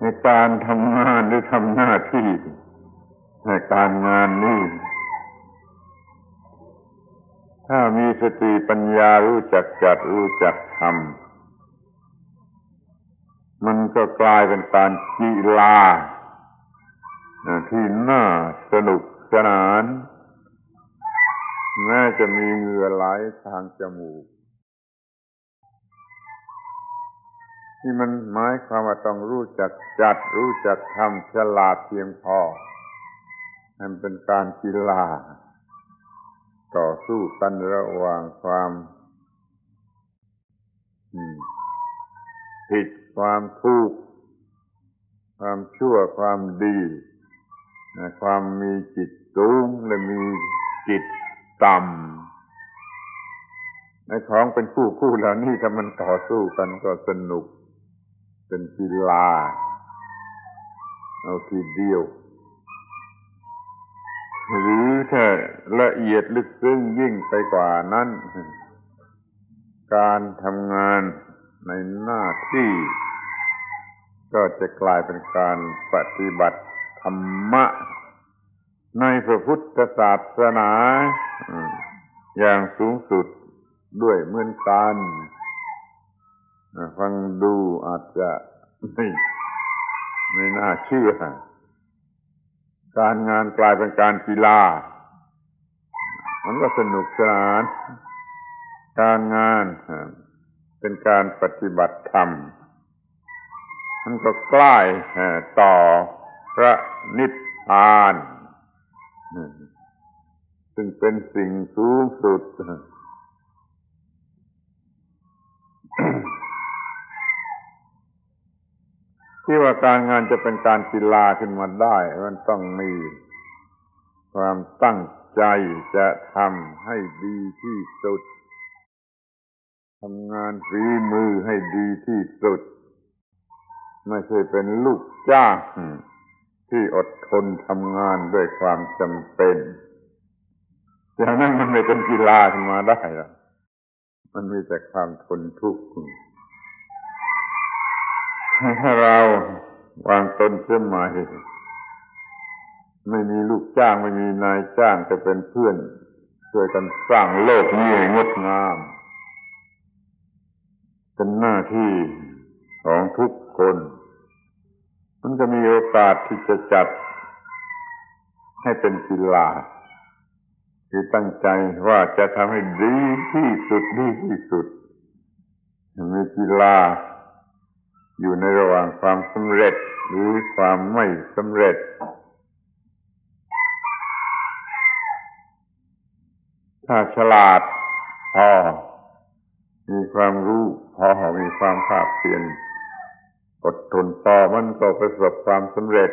ในการทำงานหรือทำหน้าที่ในการงานนี้ถ้ามีสติปัญญารู้จักจัดรู้จักทำมันก็กลายเป็นการกีฬาที่น่าสนุกสนานแม้จะมีเหงื่อไหลทางจมูกที่มันหมายความว่าต้องรู้จักจัดรู้จักทำฉลาดเพียงพอมันเป็นการกีฬาต่อสู้กันระหว่างความผิดความถูกความชั่วความดีความมีจิตสูงและมีจิตต่ำในของเป็นคู่เหล่านี้ถ้ามันต่อสู้กันก็สนุกเป็นกีฬาเอาทีเดียวหรือถ้าละเอียดลึกซึ้งยิ่งไปกว่านั้นการทำงานในหน้าที่ก็จะกลายเป็นการปฏิบัติธรรมะในพระพุทธศาสนาอย่างสูงสุดด้วยเหมือนกันฟังดูอาจจะไม่น่าเชื่อการงานกลายเป็นการกีฬามันก็สนุกสนานการงานเป็นการปฏิบัติธรรมมันก็ใกล้ต่อพระนิพพานซึ่งเป็นสิ่งสูงสุดที่ว่าการงานจะเป็นการกีฬาขึ้นมาได้มันต้องมีความตั้งใจจะทำให้ดีที่สุดทำงานฝีมือให้ดีที่สุดไม่ใช่เป็นลูกจ้างที่อดทนทำงานด้วยความจำเป็นอย่างนั้นมันไม่เป็นกีฬาขึ้นมาได้หรอกมันมีแต่ความทนทุกข์ถ้าเราวางตนเสียใหม่ไม่มีลูกจ้างไม่มีนายจ้างแต่เป็นเพื่อนช่วยกันสร้างโลกนี้ให้งดงามเป็นหน้าที่ของทุกคนมันจะมีโอกาสที่จะจัดให้เป็นกีฬาคือตั้งใจว่าจะทำให้ดีที่สุดมีกีฬาอยู่ในระหว่างความสำเร็จหรือความไม่สำเร็จถ้าฉลาดพอมีความรู้พอมีความภาคเพียรอดทนพอมันก็ประสบความสำเร็จ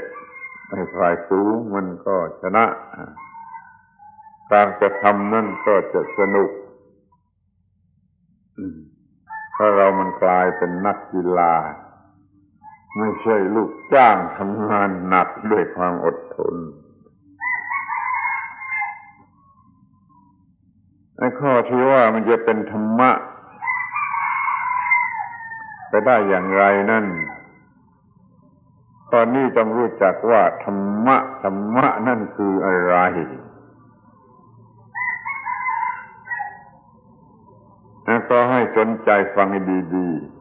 ในฝ่ายสูงมันก็ชนะการกระทำนั่นก็จะสนุกถ้าเรามันกลายเป็นนักกีฬาไม่ใช่ลูกจ้างทำงานหนักด้วยความอดทนไอ้ข้อที่ว่ามันจะเป็นธรรมะไปได้อย่างไรนั่นตอนนี้ต้องรู้จักว่าธรรมะนั่นคืออะไรก็ให้สนใจฟังให้ดีๆ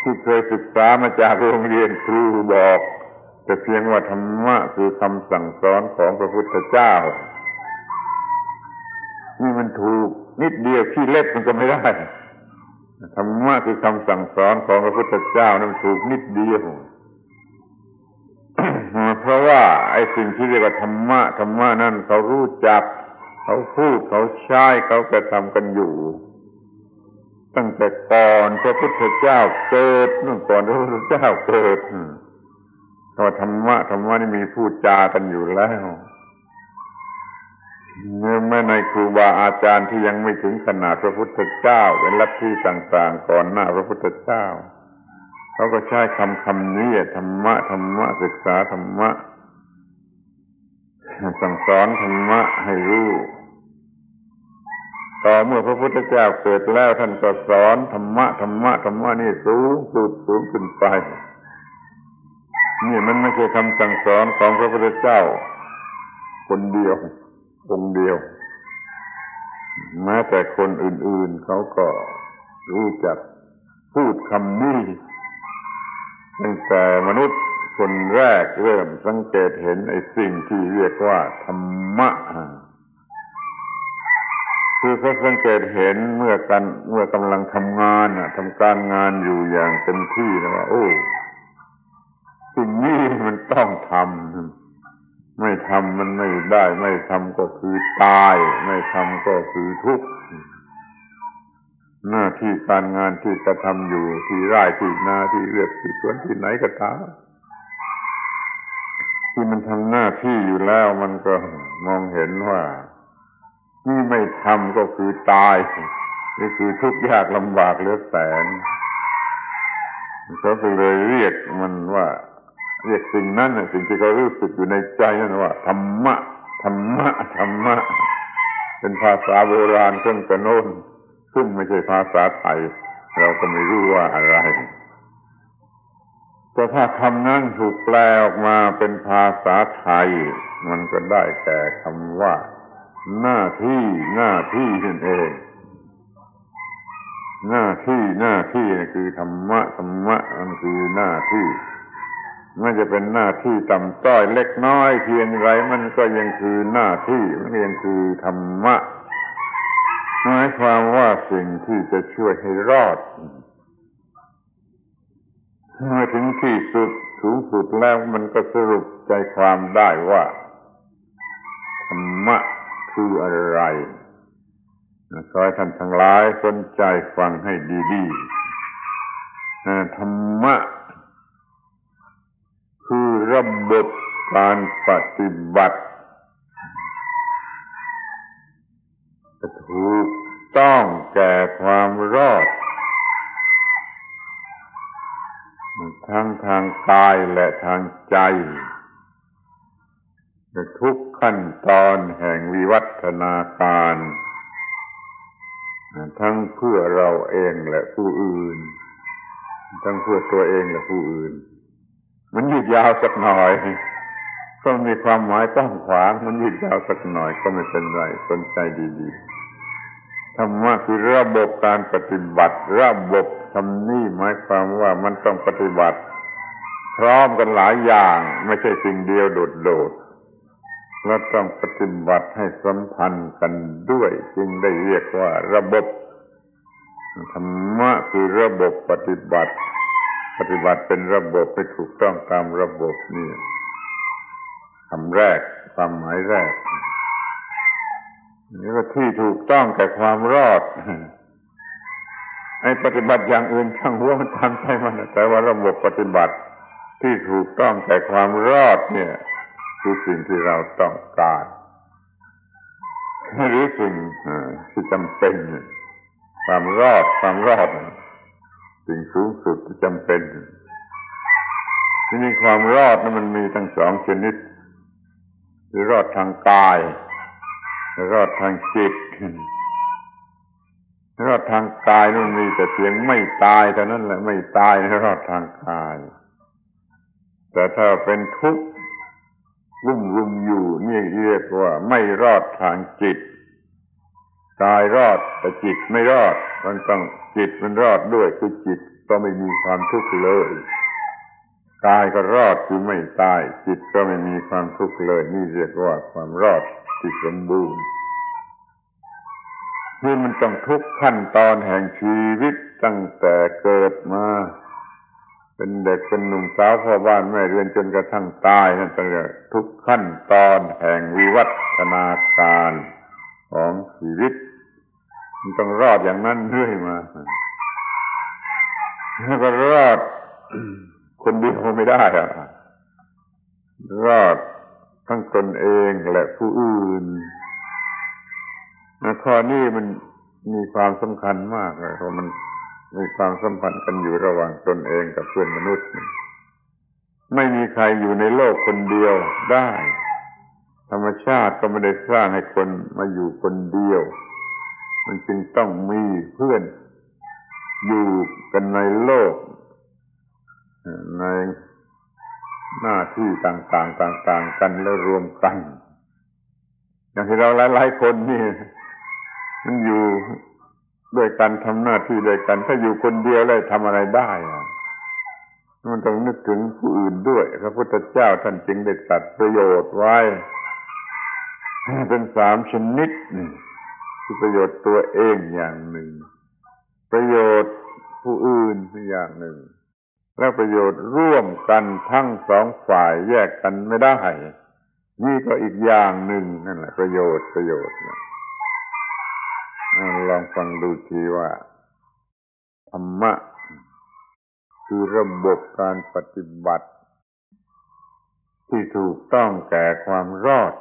ที่เคยศึกษามาจากโรงเรียนครูบอกแต่เพียงว่าธรรมะคือคำสั่งสอนของพระพุทธเจ้านี่มันถูกนิดเดียวขี้เล็บมันก็ไม่ได้ธรรมะคือคำสั่งสอนของพระพุทธเจ้านั้นถูกนิดเดียว เพราะว่าไอ้สิ่งที่เรียกว่าธรรมะนั่นเขารู้จักเขาพูดเขาใช้เขากระทำกันอยู่ตั้งแต่ก่อนพระพุทธเจ้าเกิดนั่นก่อนพระพุทธเจ้าเกิดก็ธรรมะนี่มีพูดจากันอยู่แล้วแม้ในครูบาอาจารย์ที่ยังไม่ถึงขนาดพระพุทธเจ้าเป็นลัทธิต่างๆก่อนหน้าพระพุทธเจ้าเขาก็ใช้คำนี้ธรรมะศึกษาธรรมะสั่งสอนธรรมะให้รู้ ต่อเมื่อพระพุทธเจ้าเกิดแล้วท่านก็สอนธรรมะนี่สูงขึ้นไปนี่มันไม่ใช่คำสั่งสอนของพระพุทธเจ้าคนเดียวองค์เดียวแม้แต่คนอื่นๆเขาก็รู้จักพูดคำนี้ตั้งแต่มนุษย์คนแรกเริ่มสังเกตเห็นไอ้สิ่งที่เรียกว่าธรรมะคือเขาสังเกตเห็นเมื่อกำลังทำงานทำการงานอยู่อย่างเต็มที่นะว่าโอ้สิ่งนี้มันต้องทำไม่ทำมันไม่ได้ไม่ทำก็คือตายไม่ทำก็คือทุกข์หน้าที่การงานที่กระทำอยู่ที่ไร่ที่นาที่เรือนที่สวนที่ไหนก็ตามที่มันทำหน้าที่อยู่แล้วมันก็มองเห็นว่านี่ไม่ทำก็คือตายนี่คือทุกข์ยากลำบากเหลือแสนเขาก็เลยเรียกมันว่าเรียกสิ่งนั้นสิ่งที่เขารู้สึกอยู่ในใจนั่นว่าธรรมะเป็นภาษาโบราณต้นกระโน้นซึ่งไม่ใช่ภาษาไทยเราก็ไม่รู้ว่าอะไรแต่ถ้าคำนั้นถูกแปลออกมาเป็นภาษาไทยมันก็ได้แก่คำว่าหน้าที่นั่นเองหน้าที่คือธรรมะมันคือหน้าที่ไม่จะเป็นหน้าที่ต่ำต้อยเล็กน้อยเพียงไรมันก็ยังคือหน้าที่มันยังคือธรรมะหมายความว่าสิ่งที่จะช่วยให้รอดเมื่อถึงที่สุดสูงสุดแล้วมันก็สรุปใจความได้ว่าธรรมะคืออะไรขอให้ท่านทั้งหลายสนใจฟังให้ดีๆธรรมะคือระบบการปฏิบัติถูกต้องแก่ความรอดทั้งทางกายและทางใจทุกขั้นตอนแห่งวิวัฒนาการทั้งเพื่อเราเองและผู้อื่นทั้งเพื่อตัวเองและผู้อื่นมันยืดยาวสักหน่อยก็มีความหมายกว้างขวางมันยืดยาวสักหน่อยก็ไม่เป็นไรสนใจดีๆธรรมะคือระบบการปฏิบัติระบบทำนี่หมายความว่ามันต้องปฏิบัติพร้อมกันหลายอย่างไม่ใช่สิ่งเดียวโดดๆและต้องปฏิบัติให้สัมพันธ์กันด้วยจึงได้เรียกว่าระบบธรรมะคือระบบปฏิบัติเป็นระบบให้ถูกต้องตามระบบนี่คำแรกความหมายแรกนี่ว่าที่ถูกต้องแก่ความรอดไอ้ปฏิบัติอย่างอื่นช่างหัวมันทำใช่มันแต่ว่าระบบปฏิบัติที่ถูกต้องแก่ความรอดเนี่ยคือสิ่งที่เราต้องการหรือสิ่งที่จำเป็นความรอดสิ่งสูงสุดที่จำเป็นที่นี่ความรอดนั้นมันมีทั้งสองชนิดคือรอดทางกายและรอดทางจิตรอดทางกายนั้นมีแต่เพียงไม่ตายเท่านั้นแหละไม่ตายรอดทางกายแต่ถ้าเป็นทุกข์รุ่มอยู่นี่เรียกว่าไม่รอดทางจิตกายรอดแต่จิตไม่รอดมันต้องจิตมันรอดด้วยคือจิตก็ไม่มีความทุกข์เลยกายก็รอดคือไม่ตายจิตก็ไม่มีความทุกข์เลยนี่เรียกว่าความรอดที่สมบูรณ์นี่มันต้องทุกขั้นตอนแห่งชีวิตตั้งแต่เกิดมาเป็นเด็กเป็นหนุ่มสาวพ่อบ้านแม่เรือนจนกระทั่งตายนั่นเป็นทุกขั้นตอนแห่งวิวัฒนาการของชีวิตมันต้องรอดอย่างนั้นเรื่อยมาแล้วก็รอดคนเดียวไม่ได้รอดทั้งตนเองและผู้อื่นข้อนี้มันมีความสำคัญมากเลยเพราะมันมีความสัมพันธ์กันอยู่ระหว่างตนเองกับเพื่อนมนุษย์ไม่มีใครอยู่ในโลกคนเดียวได้ธรรมชาติก็ไม่ได้สร้างให้คนมาอยู่คนเดียว มันจึงต้องมีเพื่อนอยู่กันในโลกในหน้าที่ต่างๆต่างๆกันแล้วรวมกันอย่างที่เราหลายๆคนนี่มันอยู่ด้วยกันทำหน้าที่ด้วยกันถ้าอยู่คนเดียวแล้วทำอะไรได้มันต้องนึกถึงผู้อื่นด้วยพระพุทธเจ้าท่านจึงได้ตรัสประโยชน์ไว้เป็น3 ชนิดคือประโยชน์ตัวเองอย่างหนึ่งประโยชน์ผู้อื่นอย่างหนึ่งและประโยชน์ร่วมกันทั้ง2 ฝ่ายแยกกันไม่ได้นี่ก็อีกอย่างหนึ่งนั่นแหละประโยชน์ลองฟังดูทีว่าธรรมะคือระบบการปฏิบัติที่ถูกต้องแก่ความรอด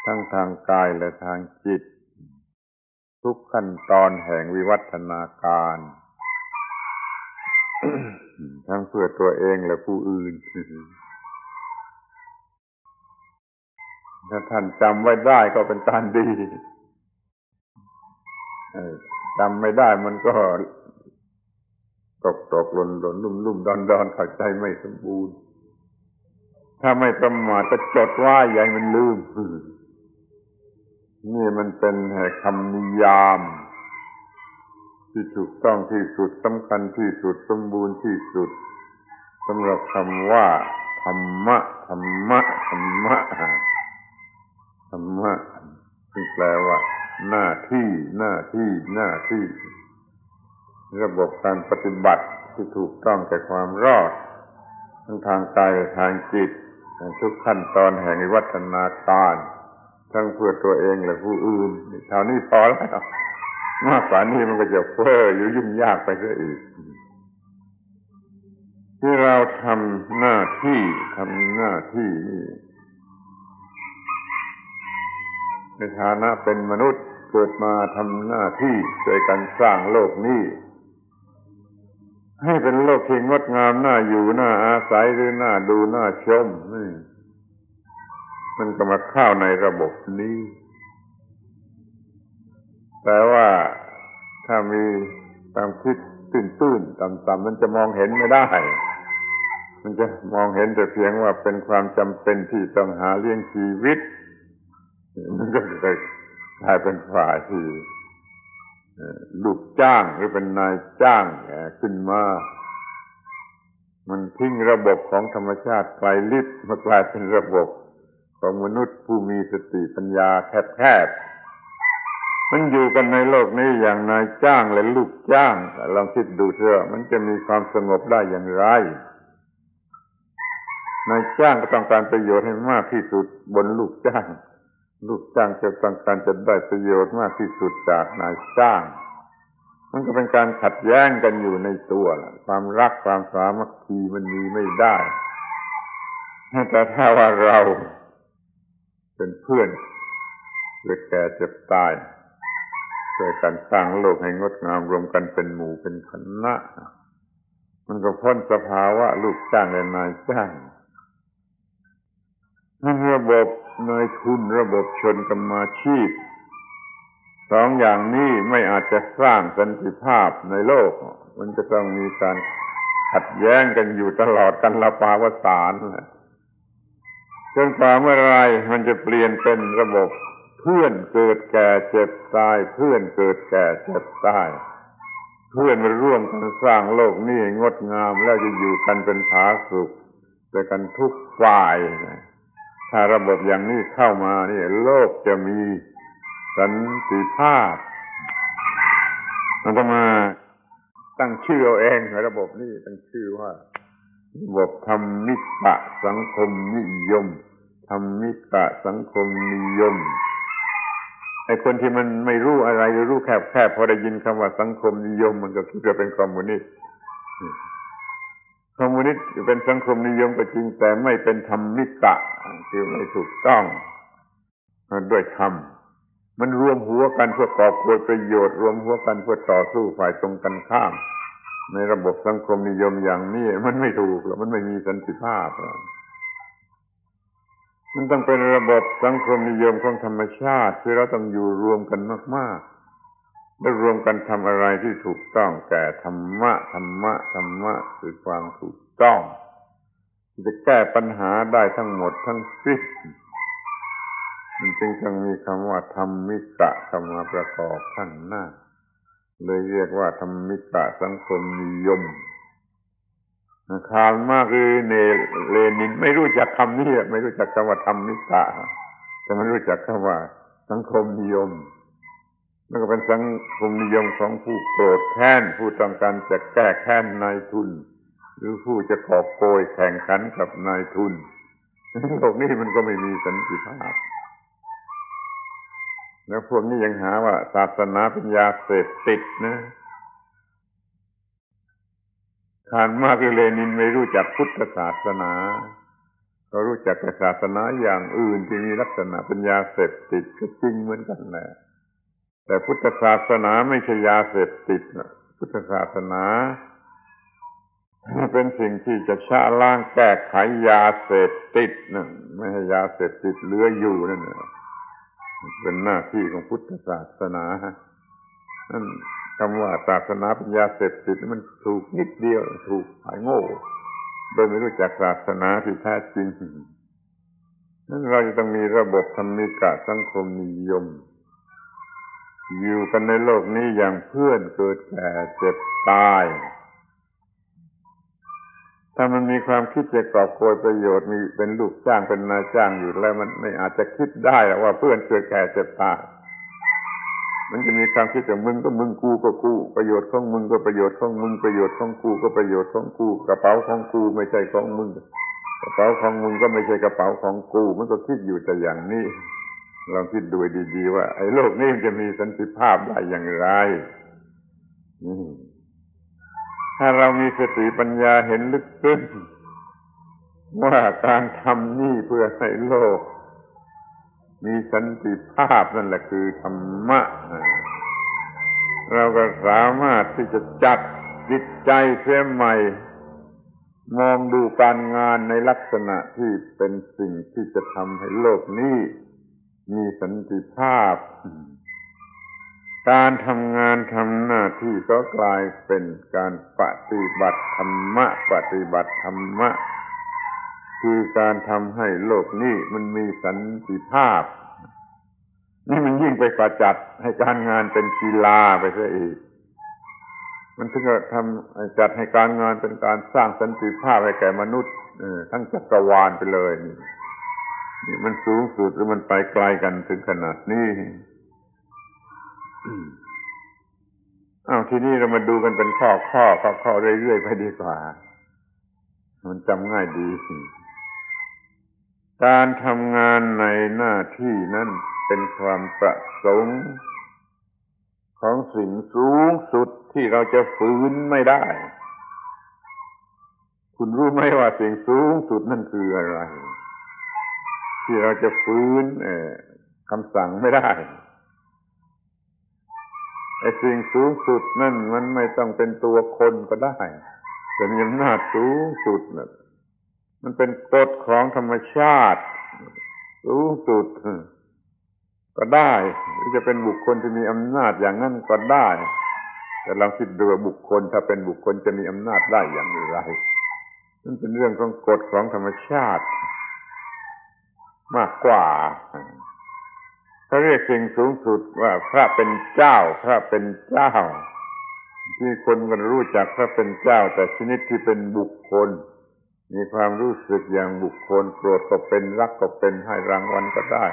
ทั้งทางกายและทางจิตทุกขั้นตอนแห่งวิวัฒนาการ ทั้งเพื่อตัวเองและผู้อื่น ถ้าท่านจำไว้ได้ก็เป็นการดีจำไม่ได้มันก็ตกหล่นลุ่มดอนเข้าใจไม่สมบูรณ์ถ้าไม่ประมาทก็จดไว้อย่าให้มันลืมนี่มันเป็นคำนิยามที่ถูกต้องที่สุดสำคัญที่สุดสมบูรณ์ที่สุดสำหรับคำว่าธรรมะซึ่งแปลว่าหน้าที่ระบบการปฏิบัติที่ถูกต้องแก่ความรอดทั้งทางกายและทางจิตทุกขั้นตอนแห่งวิวัฒนาการทั้งเพื่อตัวเองและผู้อื่นเท่านี้พอแล้วมากกว่านี้มันก็จะเฟ้อหรือยุ่งยากไปซะอีกที่เราทำหน้าที่นี่ในฐานะเป็นมนุษย์เกิดมาทำหน้าที่ช่วยกันสร้างโลกนี้ให้เป็นโลกที่งดงามน่าอยู่น่าอาศัยหรือน่าดูน่าชมนี่มันก็มาเข้าในระบบนี้แต่ว่าถ้ามีความคิดตื้นๆต่ำๆมันจะมองเห็นไม่ได้มันจะมองเห็นแต่เพียงว่าเป็นความจำเป็นที่ต้องหาเลี้ยงชีวิตมันก็จะกลายเป็นฝ่ายที่ลูกจ้างหรือเป็นนายจ้างขึ้นมามันทิ้งระบบของธรรมชาติไกลลิบมากลายเป็นระบบของมนุษย์ผู้มีสติปัญญาแคบๆมันอยู่กันในโลกนี้อย่างนายจ้างและลูกจ้างลองคิดดูเถอะมันจะมีความสงบได้อย่างไรนายจ้างก็ต้องการประโยชน์ให้มากที่สุดบนลูกจ้างจะต้องการจะได้ประโยชน์มากที่สุดจากนายจ้างมันก็เป็นการขัดแย้งกันอยู่ในตัวความรักความสามัคคีมันมีไม่ได้แต่ถ้าว่าเราเป็นเพื่อนเกิดแก่เจ็บตายช่วยกันสร้างโลกให้งดงามรวมกันเป็นหมู่เป็นคณะมันก็พ้นสภาวะลูกจ้างและนายจ้างระบบนายทุนระบบชนกรรมาชีพ2 อย่างนี้ไม่อาจจะสร้างสันติภาพในโลกมันจะต้องมีการขัดแย้งกันอยู่ตลอดกาลปาวสานจนกว่าเมื่อไรมันจะเปลี่ยนเป็นระบบเพื่อนเกิดแก่เจ็บตายเพื่อนเกิดแก่เจ็บตายเพื่อนมาร่วมกันสร้างโลกนี้งดงามแล้วจะอยู่กันเป็นผาสุกด้วยกันทุกฝ่ายถ้าระบบอย่างนี้เข้ามานี่โลกจะมีสันติภาพมันต้องมาตั้งชื่อเอาเองระบบนี้ตั้งชื่อว่าระบบธรรมิกะสังคมนิยมธรรมิกะสังคมนิยมไอ้คนที่มันไม่รู้อะไรรู้แค่พอได้ยินคำว่าสังคมนิยมมันก็คิดว่าเป็นคอมมิวนิสต์เป็นสังคมนิยมก็จริงแต่ไม่เป็นธรรมิกะคือไม่ถูกต้องด้วยธรรมมันรวมหัวกันเพื่อกอบโกยประโยชน์รวมหัวกันเพื่อต่อสู้ฝ่ายตรงกันข้ามในระบบสังคมนิยมอย่างนี้มันไม่ถูกหรอกมันไม่มีสันติภาพมันต้องเป็นระบบสังคมนิยมของธรรมชาติคือเราต้องอยู่รวมกันมากๆ และรวมกันทำอะไรที่ถูกต้องแก่ธรรมะคือความถูกต้องที่จะแก้ปัญหาได้ทั้งหมดทั้งสิ้นมันจึงต้องมีคำว่าธรรมิกะเข้ามาประกอบข้างหน้าเลยเรียกว่าธรรมิกะสังคมนิยมคาร์ลมาร์กซ์เลนินไม่รู้จักคำนี้ไม่รู้จักคำว่าธรรมิกะแต่มันรู้จักคำว่าสังคมนิยมนั่นก็เป็นสังคมนิยมของผู้โกรธแค้นผู้ต้องการจะแก้แค้นนายทุนหรือผู้จะกอบโกยแข่งขันกับนายทุนโลกนี้มันก็ไม่มีสันติภาพแล้วพวกนี้ยังหาว่าศาสนาเป็นยาเสพติดนะคาร์ลมาร์กซ์เลนินไม่รู้จักพุทธศาสนาก็รู้จักแต่ศาสนาอย่างอื่นที่มีลักษณะเป็นยาเสพติดก็จริงเหมือนกันแหละแต่พุทธศาสนาไม่ใช่ยาเสพติดนะพุทธศาสนาเป็นสิ่งที่จะชะล้างแก้ไขยาเสพติดนะไม่ให้ยาเสพติดเหลืออยู่นั่นนะเป็นหน้าที่ของพุทธศาสนานั่นคำว่าศาสนาเป็นยาเสพติดมันถูกนิดเดียวถูกหายโง่โดยไม่รู้จักศาสนาที่แท้จริงนั้นเราจะต้องมีระบบธรรมิกะสังคมนิยมอยู่กันในโลกนี้อย่างเพื่อนเกิดแก่เจ็บตายถ้ามันมีความคิดจะกอบโกยประโยชน์มีเป็นลูกจ้างเป็นนายจ้างอยู่แล้วมันไม่อาจจะคิดได้ว่าเพื่อนเกิดแก่เจ็บตายมันจะมีความคิดแต่มึงก็มึงกูก็กูประโยชน์ของมึงก็ประโยชน์ของมึงประโยชน์ของกูก็ประโยชน์ของกูกระเป๋าของกูไม่ใช่ของมึงกระเป๋าของมึงก็ไม่ใช่กระเป๋าของกูมันก็คิดอยู่แต่อย่างนี้ลองคิดดูดีๆว่าไอ้โลกนี้มันจะมีสันติภาพได้อย่างไรถ้าเรามีสติปัญญาเห็นลึกซึ้งว่าการทำนี่เพื่อให้โลกมีสันติภาพนั่นแหละคือธรรมะเราก็สามารถที่จะจัดจิตใจเสียใหม่มองดูการงานในลักษณะที่เป็นสิ่งที่จะทำให้โลกนี้มีสันติภาพการทำงานทำหน้าที่ก็กลายเป็นการปฏิบัติธรรมะคือการทำให้โลกนี้มันมีสันติภาพนี่มันยิ่งไปกว่าจัดให้การงานเป็นกีฬาไปซะอีกมันถึงจะทำจัดให้การงานเป็นการสร้างสันติภาพให้แก่มนุษย์ทั้งจักรวาลไปเลยนี่มันสูงสุดหรือมันไปไกลกันถึงขนาดนี้ทีนี้เรามาดูกันเป็นข้อเรื่อยๆไปดีกว่ามันจำง่ายดีการทำงานในหน้าที่นั้นเป็นความประสงค์ของสิ่งสูงสุดที่เราจะฝืนไม่ได้คุณรู้ไหมว่าสิ่งสูงสุดนั่นคืออะไรที่เราจะฝืนคำสั่งไม่ได้ไอ้สิ่งสูงสุดนั่นมันไม่ต้องเป็นตัวคนก็ได้แต่มีอำนาจสูงสุดน่ะมันเป็นกฎของธรรมชาติสูงสุดก็ได้หรือจะเป็นบุคคลที่มีอำนาจอย่างนั้นก็ได้แต่ลองคิดดูบุคคลถ้าเป็นบุคคลจะมีอำนาจได้อย่างไรนั่นเป็นเรื่องของกฎของธรรมชาติมากกว่าเขาเรียกสิ่งสูงสุดว่าพระเป็นเจ้าที่คนก็รู้จักพระเป็นเจ้าแต่ชนิดที่เป็นบุคคลมีความรู้สึกอย่างบุคคลโกรธก็เป็นรักก็เป็นให้รางวัลก็ได้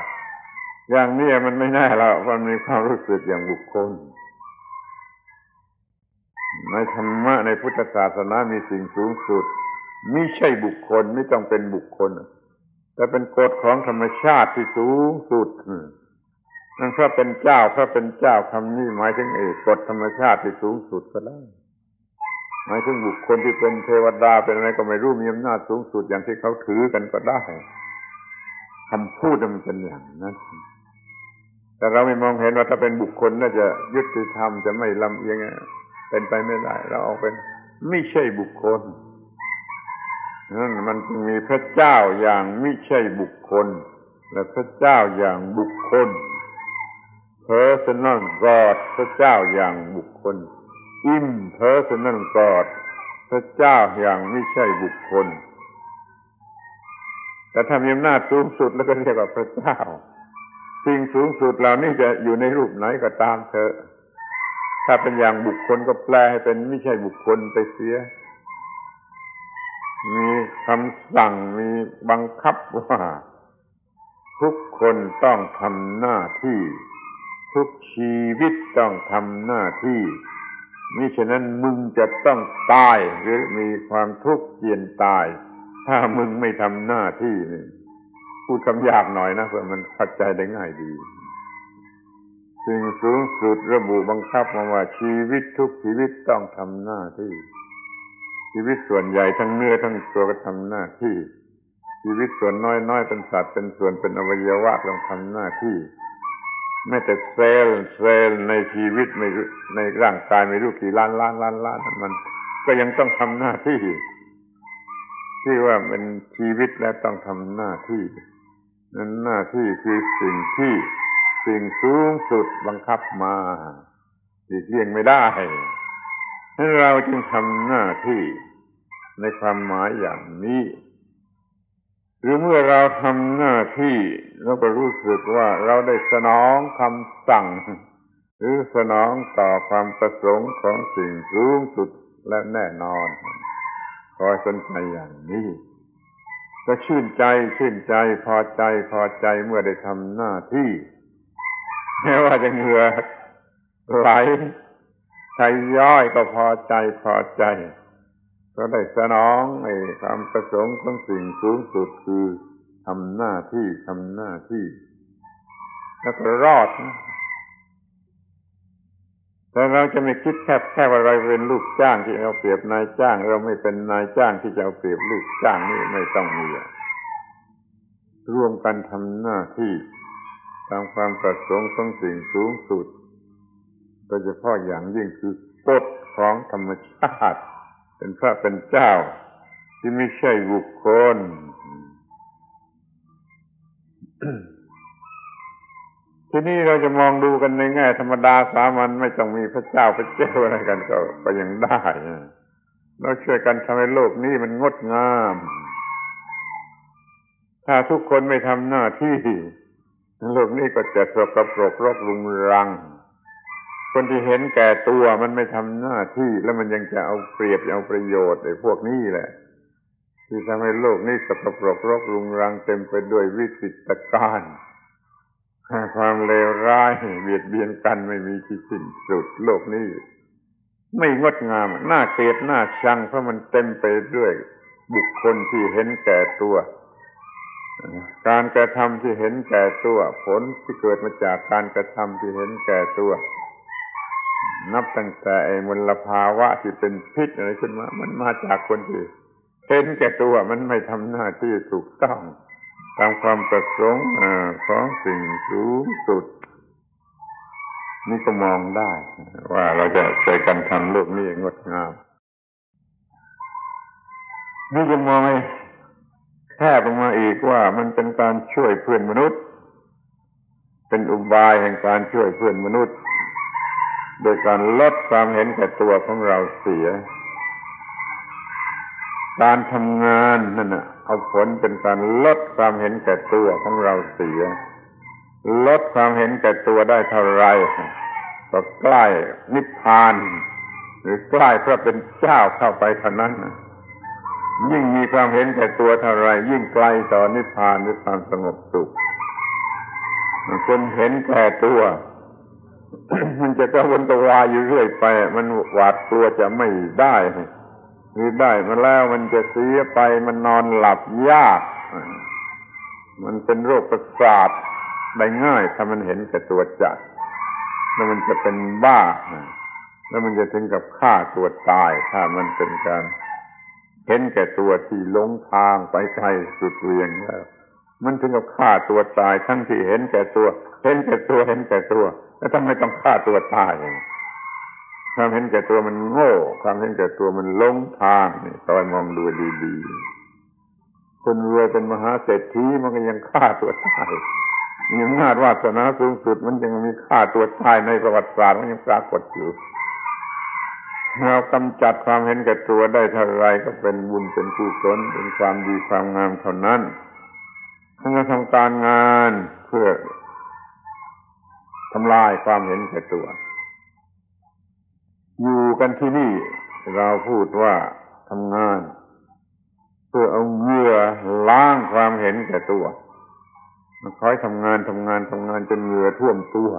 อย่างนี้มันไม่แน่แล้วมันมีความรู้สึกอย่างบุคคลในธรรมะในพุทธศาสนามีสิ่งสูงสุดไม่ใช่บุคคลไม่ต้องเป็นบุคคลแต่เป็นกฎของธรรมชาติที่สูงสุดนั่นพระเป็นเจ้าคำนี้หมายถึงกฎธรรมชาติที่สูงสุดก็ได้หมายถึงบุคคลที่เป็นเทวดาเป็นอะไรก็ไม่รู้มีอำนาจสูงสุดอย่างที่เขาถือกันก็ได้คำพูดมันเป็นอย่างนั้นแต่เราไม่มองเห็นว่าถ้าเป็นบุคคลน่าจะยุติธรรมจะไม่ลำเอียงเป็นไปไม่ได้เราเอาเป็นไม่ใช่บุคคลนั่นมันจึงมีพระเจ้าอย่างไม่ใช่บุคคลและพระเจ้าอย่างบุคคล personal God พระเจ้าอย่างบุคคล impersonal God พระเจ้าอย่างไม่ใช่บุคคลแต่ถ้ามีอำนาจสูงสุดแล้วก็เรียกว่าพระเจ้าสิ่งสูงสุดเหล่านี้จะอยู่ในรูปไหนก็ตามเถอะถ้าเป็นอย่างบุคคลก็แปลให้เป็นไม่ใช่บุคคลไปเสียมีคำสั่งมีบังคับว่าทุกคนต้องทำหน้าที่ทุกชีวิตต้องทำหน้าที่มิฉะนั้นมึงจะต้องตายหรือมีความทุกข์เจียนตายถ้ามึงไม่ทำหน้าที่นี่พูดคำหยาบหน่อยนะเพื่อมันเข้าใจได้ง่ายดีสิ่งสูงสุดระบุบังคับมาว่าชีวิตทุกชีวิตต้องทำหน้าที่ชีวิตส่วนใหญ่ทั้งเนื้อทั้งตัวก็ทำหน้าที่ชีวิตส่วนน้อยๆเป็นสัตว์เป็นส่วนเป็นอวัยวะต้องทำหน้าที่แม้แต่เซลล์ในชีวิตไม่ในร่างกายไม่รู้กี่ล้านมันก็ยังต้องทำหน้าที่ที่ว่าเป็นชีวิตแล้วต้องทำหน้าที่นั้นหน้าที่คือสิ่งสูงสุดบังคับมาหลีกเลี่ยงไม่ได้ให้เราจึงทำหน้าที่ในความหมายอย่างนี้หรือเมื่อเราทำหน้าที่เราก็รู้สึกว่าเราได้สนองคำสั่งหรือสนองต่อความประสงค์ของสิ่งสูงสุดและแน่นอนคอยสนใจอย่างนี้ก็ชื่นใจพอใจเมื่อได้ทำหน้าที่แม้ว่าจะเหงื่อไหลใจย่อยก็พอใจก็ได้สนองความประสงค์ของสิ่งสูงสุดคือทำหน้าที่แล้วก็รอดนะแต่เราจะไม่คิดแค่ว่าเราเป็นลูกจ้างที่เอาเปรียบนายจ้างเราไม่เป็นนายจ้างที่จะเอาเปรียบลูกจ้างนี่ไม่ต้องมีร่วมกันทำหน้าที่ตามความประสงค์ของสิ่งสูงสุดโดยเฉพาะอย่างยิ่งคือกฎของธรรมชาติเป็นพระเป็นเจ้าที่ไม่ใช่บุคคล ที่นี่เราจะมองดูกันในแง่ธรรมดาสามัญไม่ต้องมีพระเจ้าอะไรกันก็ยังได้เราช่วยกันทำให้โลกนี้มันงดงามถ้าทุกคนไม่ทำหน้าที่โลกนี้ก็จะสกปรกรกรุงรังคนที่เห็นแก่ตัวมันไม่ทำหน้าที่แล้วมันยังจะเอาเปรียบเอาประโยชน์ไอ้พวกนี้แหละที่ทำให้โลกนี้สกปรกรกรุงรังเต็มไปด้วยวิกฤตการณ์ความเลวร้ายเบียดเบียนกันไม่มีที่สิ้นสุดโลกนี้ไม่งดงามน่าเกลียดน่าชังเพราะมันเต็มไปด้วยบุคคลที่เห็นแก่ตัวการกระทำที่เห็นแก่ตัวผลที่เกิดมาจากการกระทำที่เห็นแก่ตัวนับตั้งแต่ไอ้มลภาวะที่เป็นพิษอะไรขึ้นมามันมาจากคนที่เห็นแก่ตัวมันไม่ทำหน้าที่ถูกต้องตามความประสงค์ของสิ่งสูงสุดนี่ก็มองได้ว่าเราจะช่วยกันทำโลกนี้งดงามนี่จะมองให้แคบลงมาอีกว่ามันเป็นการช่วยเพื่อนมนุษย์เป็นอุบายแห่งการช่วยเพื่อนมนุษย์โดยการลดความเห็นแก่ตัวของเราเสียการทำงานนั่นน่ะเอาผลเป็นการลดความเห็นแก่ตัวของเราเสียลดความเห็นแก่ตัวได้เท่าไรก็ใกล้นิพพานหรือใกล้พระเป็นเจ้าเข้าไปเท่านั้นยิ่งมีความเห็นแก่ตัวเท่าไรยิ่งไกลต่อนิพพานหรือความสงบสุขคนเห็นแก่ตัวมันจะกระวนกระวายอยู่เรื่อยไปมันหวาดกลัวจะไม่ได้หรือได้มาแล้วมันจะเสียไปมันนอนหลับยากมันเป็นโรคประสาทได้ง่ายถ้ามันเห็นแก่ตัวจัดแล้วมันจะเป็นบ้าแล้วมันจะถึงกับฆ่าตัวตายถ้ามันเป็นการเห็นแก่ตัวที่หลงทางไปไกลสุดเวียงแล้วมันถึงกับฆ่าตัวตายทั้งที่เห็นแก่ตัวแล้วทำไมต้องฆ่าตัวตายความเห็นแก่ตัวมันโง่ความเห็นแก่ตัวมันหลงทางนี่คอยมองดูดีๆคนรวยเป็นมหาเศรษฐีมันก็ยังฆ่าตัวตาย มีอำนาจวาสนาสูงสุดมันยังมีค่าตัวตายในประวัติศาสตร์มันยังปรากฏอยู่เรากำจัดความเห็นแก่ตัวได้เท่าไรก็เป็นบุญเป็นกุศลเป็นความดีความงามเท่านั้นถ้าเราทำการงานเพื่อทำลายความเห็นแก่ตัวอยู่กันที่นี่เราพูดว่าทำงานเพื่อเอาเหงื่อล้างความเห็นแก่ตัวมันคอยทำงานจนเหงื่อท่วมตัว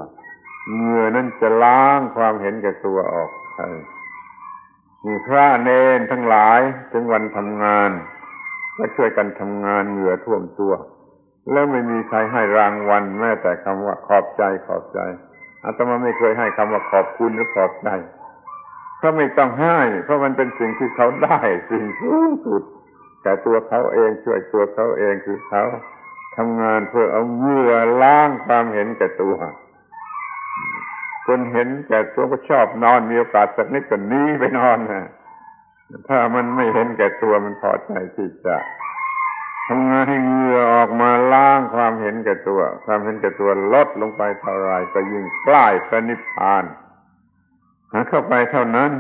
เหงื่อนั้นจะล้างความเห็นแก่ตัวออกไปมีพระเณรทั้งหลายถึงวันทำงานก็ช่วยกันทำงานเหงื่อท่วมตัวแล้วไม่มีใครให้รางวัลแม้แต่คำว่าขอบใจอาตมาไม่เคยให้คำว่าขอบคุณหรือขอบใจเพราะไม่ต้องให้เพราะมันเป็นสิ่งที่เขาได้สิ่งสูงสุดแต่ตัวเขาเองช่วยตัวเขาเองคือเขาทำงานเพื่อเอาเหงื่อล้างความเห็นแก่ตัวคนเห็นแก่ตัวก็ชอบนอนมีโอกาสสักนิดก็หนีไปนอนนะถ้ามันไม่เห็นแก่ตัวมันพอใจที่จะทำงานให้เหงื่อออกมาล้างความเห็นแก่ตัวความเห็นแก่ตัวลดลงไปเท่าไรก็ยิ่งใกล้พระนิพพานหาเข้าไปเท่านั้น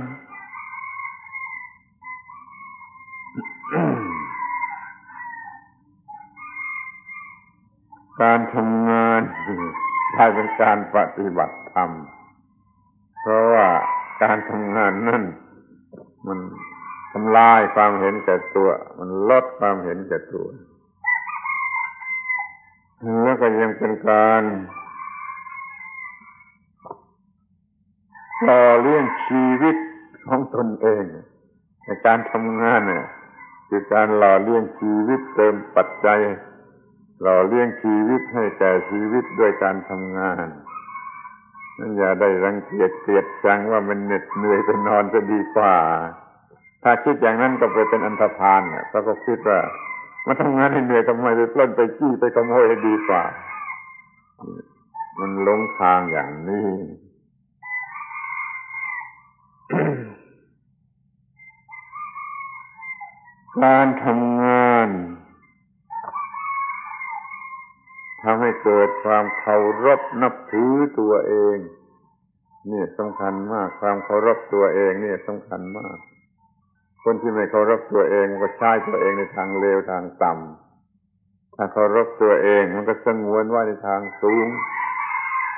การทำงานกลายเป็นการปฏิบัติธรรมเพราะว่าการทำงานนั่นมันทำลายความเห็นแก่ตัวมันลดความเห็นแก่ตัวแล้วก็ยังเป็นการหล่อเลี้ยงชีวิตของตนเองในการทำงานเนี่ยคือการหล่อเลี้ยงชีวิตเติมปัจจัยหล่อเลี้ยงชีวิตให้แก่ชีวิตด้วยการทำงานนั่นอย่าได้รังเกียจเกลียดชังว่ามันเหน็ดเหนื่อยไปนอนจะดีกว่าถ้าคิดอย่างนั้นก็ไปเป็นอันธพาลเนี่ยเขาก็คิดว่ามาทำงานให้เหนื่อยทำไมไปปล้นไปจี้ไปขโมยให้ดีกว่ามันหลงทางอย่างนี้ การทำงานทำให้เกิดความเคารพนับถือตัวเองนี่สำคัญมากความเคารพตัวเองนี่สำคัญมากคนที่ไม่เคารพตัวเองมันก็ใช้ตัวเองในทางเลวทางต่ำถ้าเคารพตัวเองมันก็สงวนไว้ในทางสูง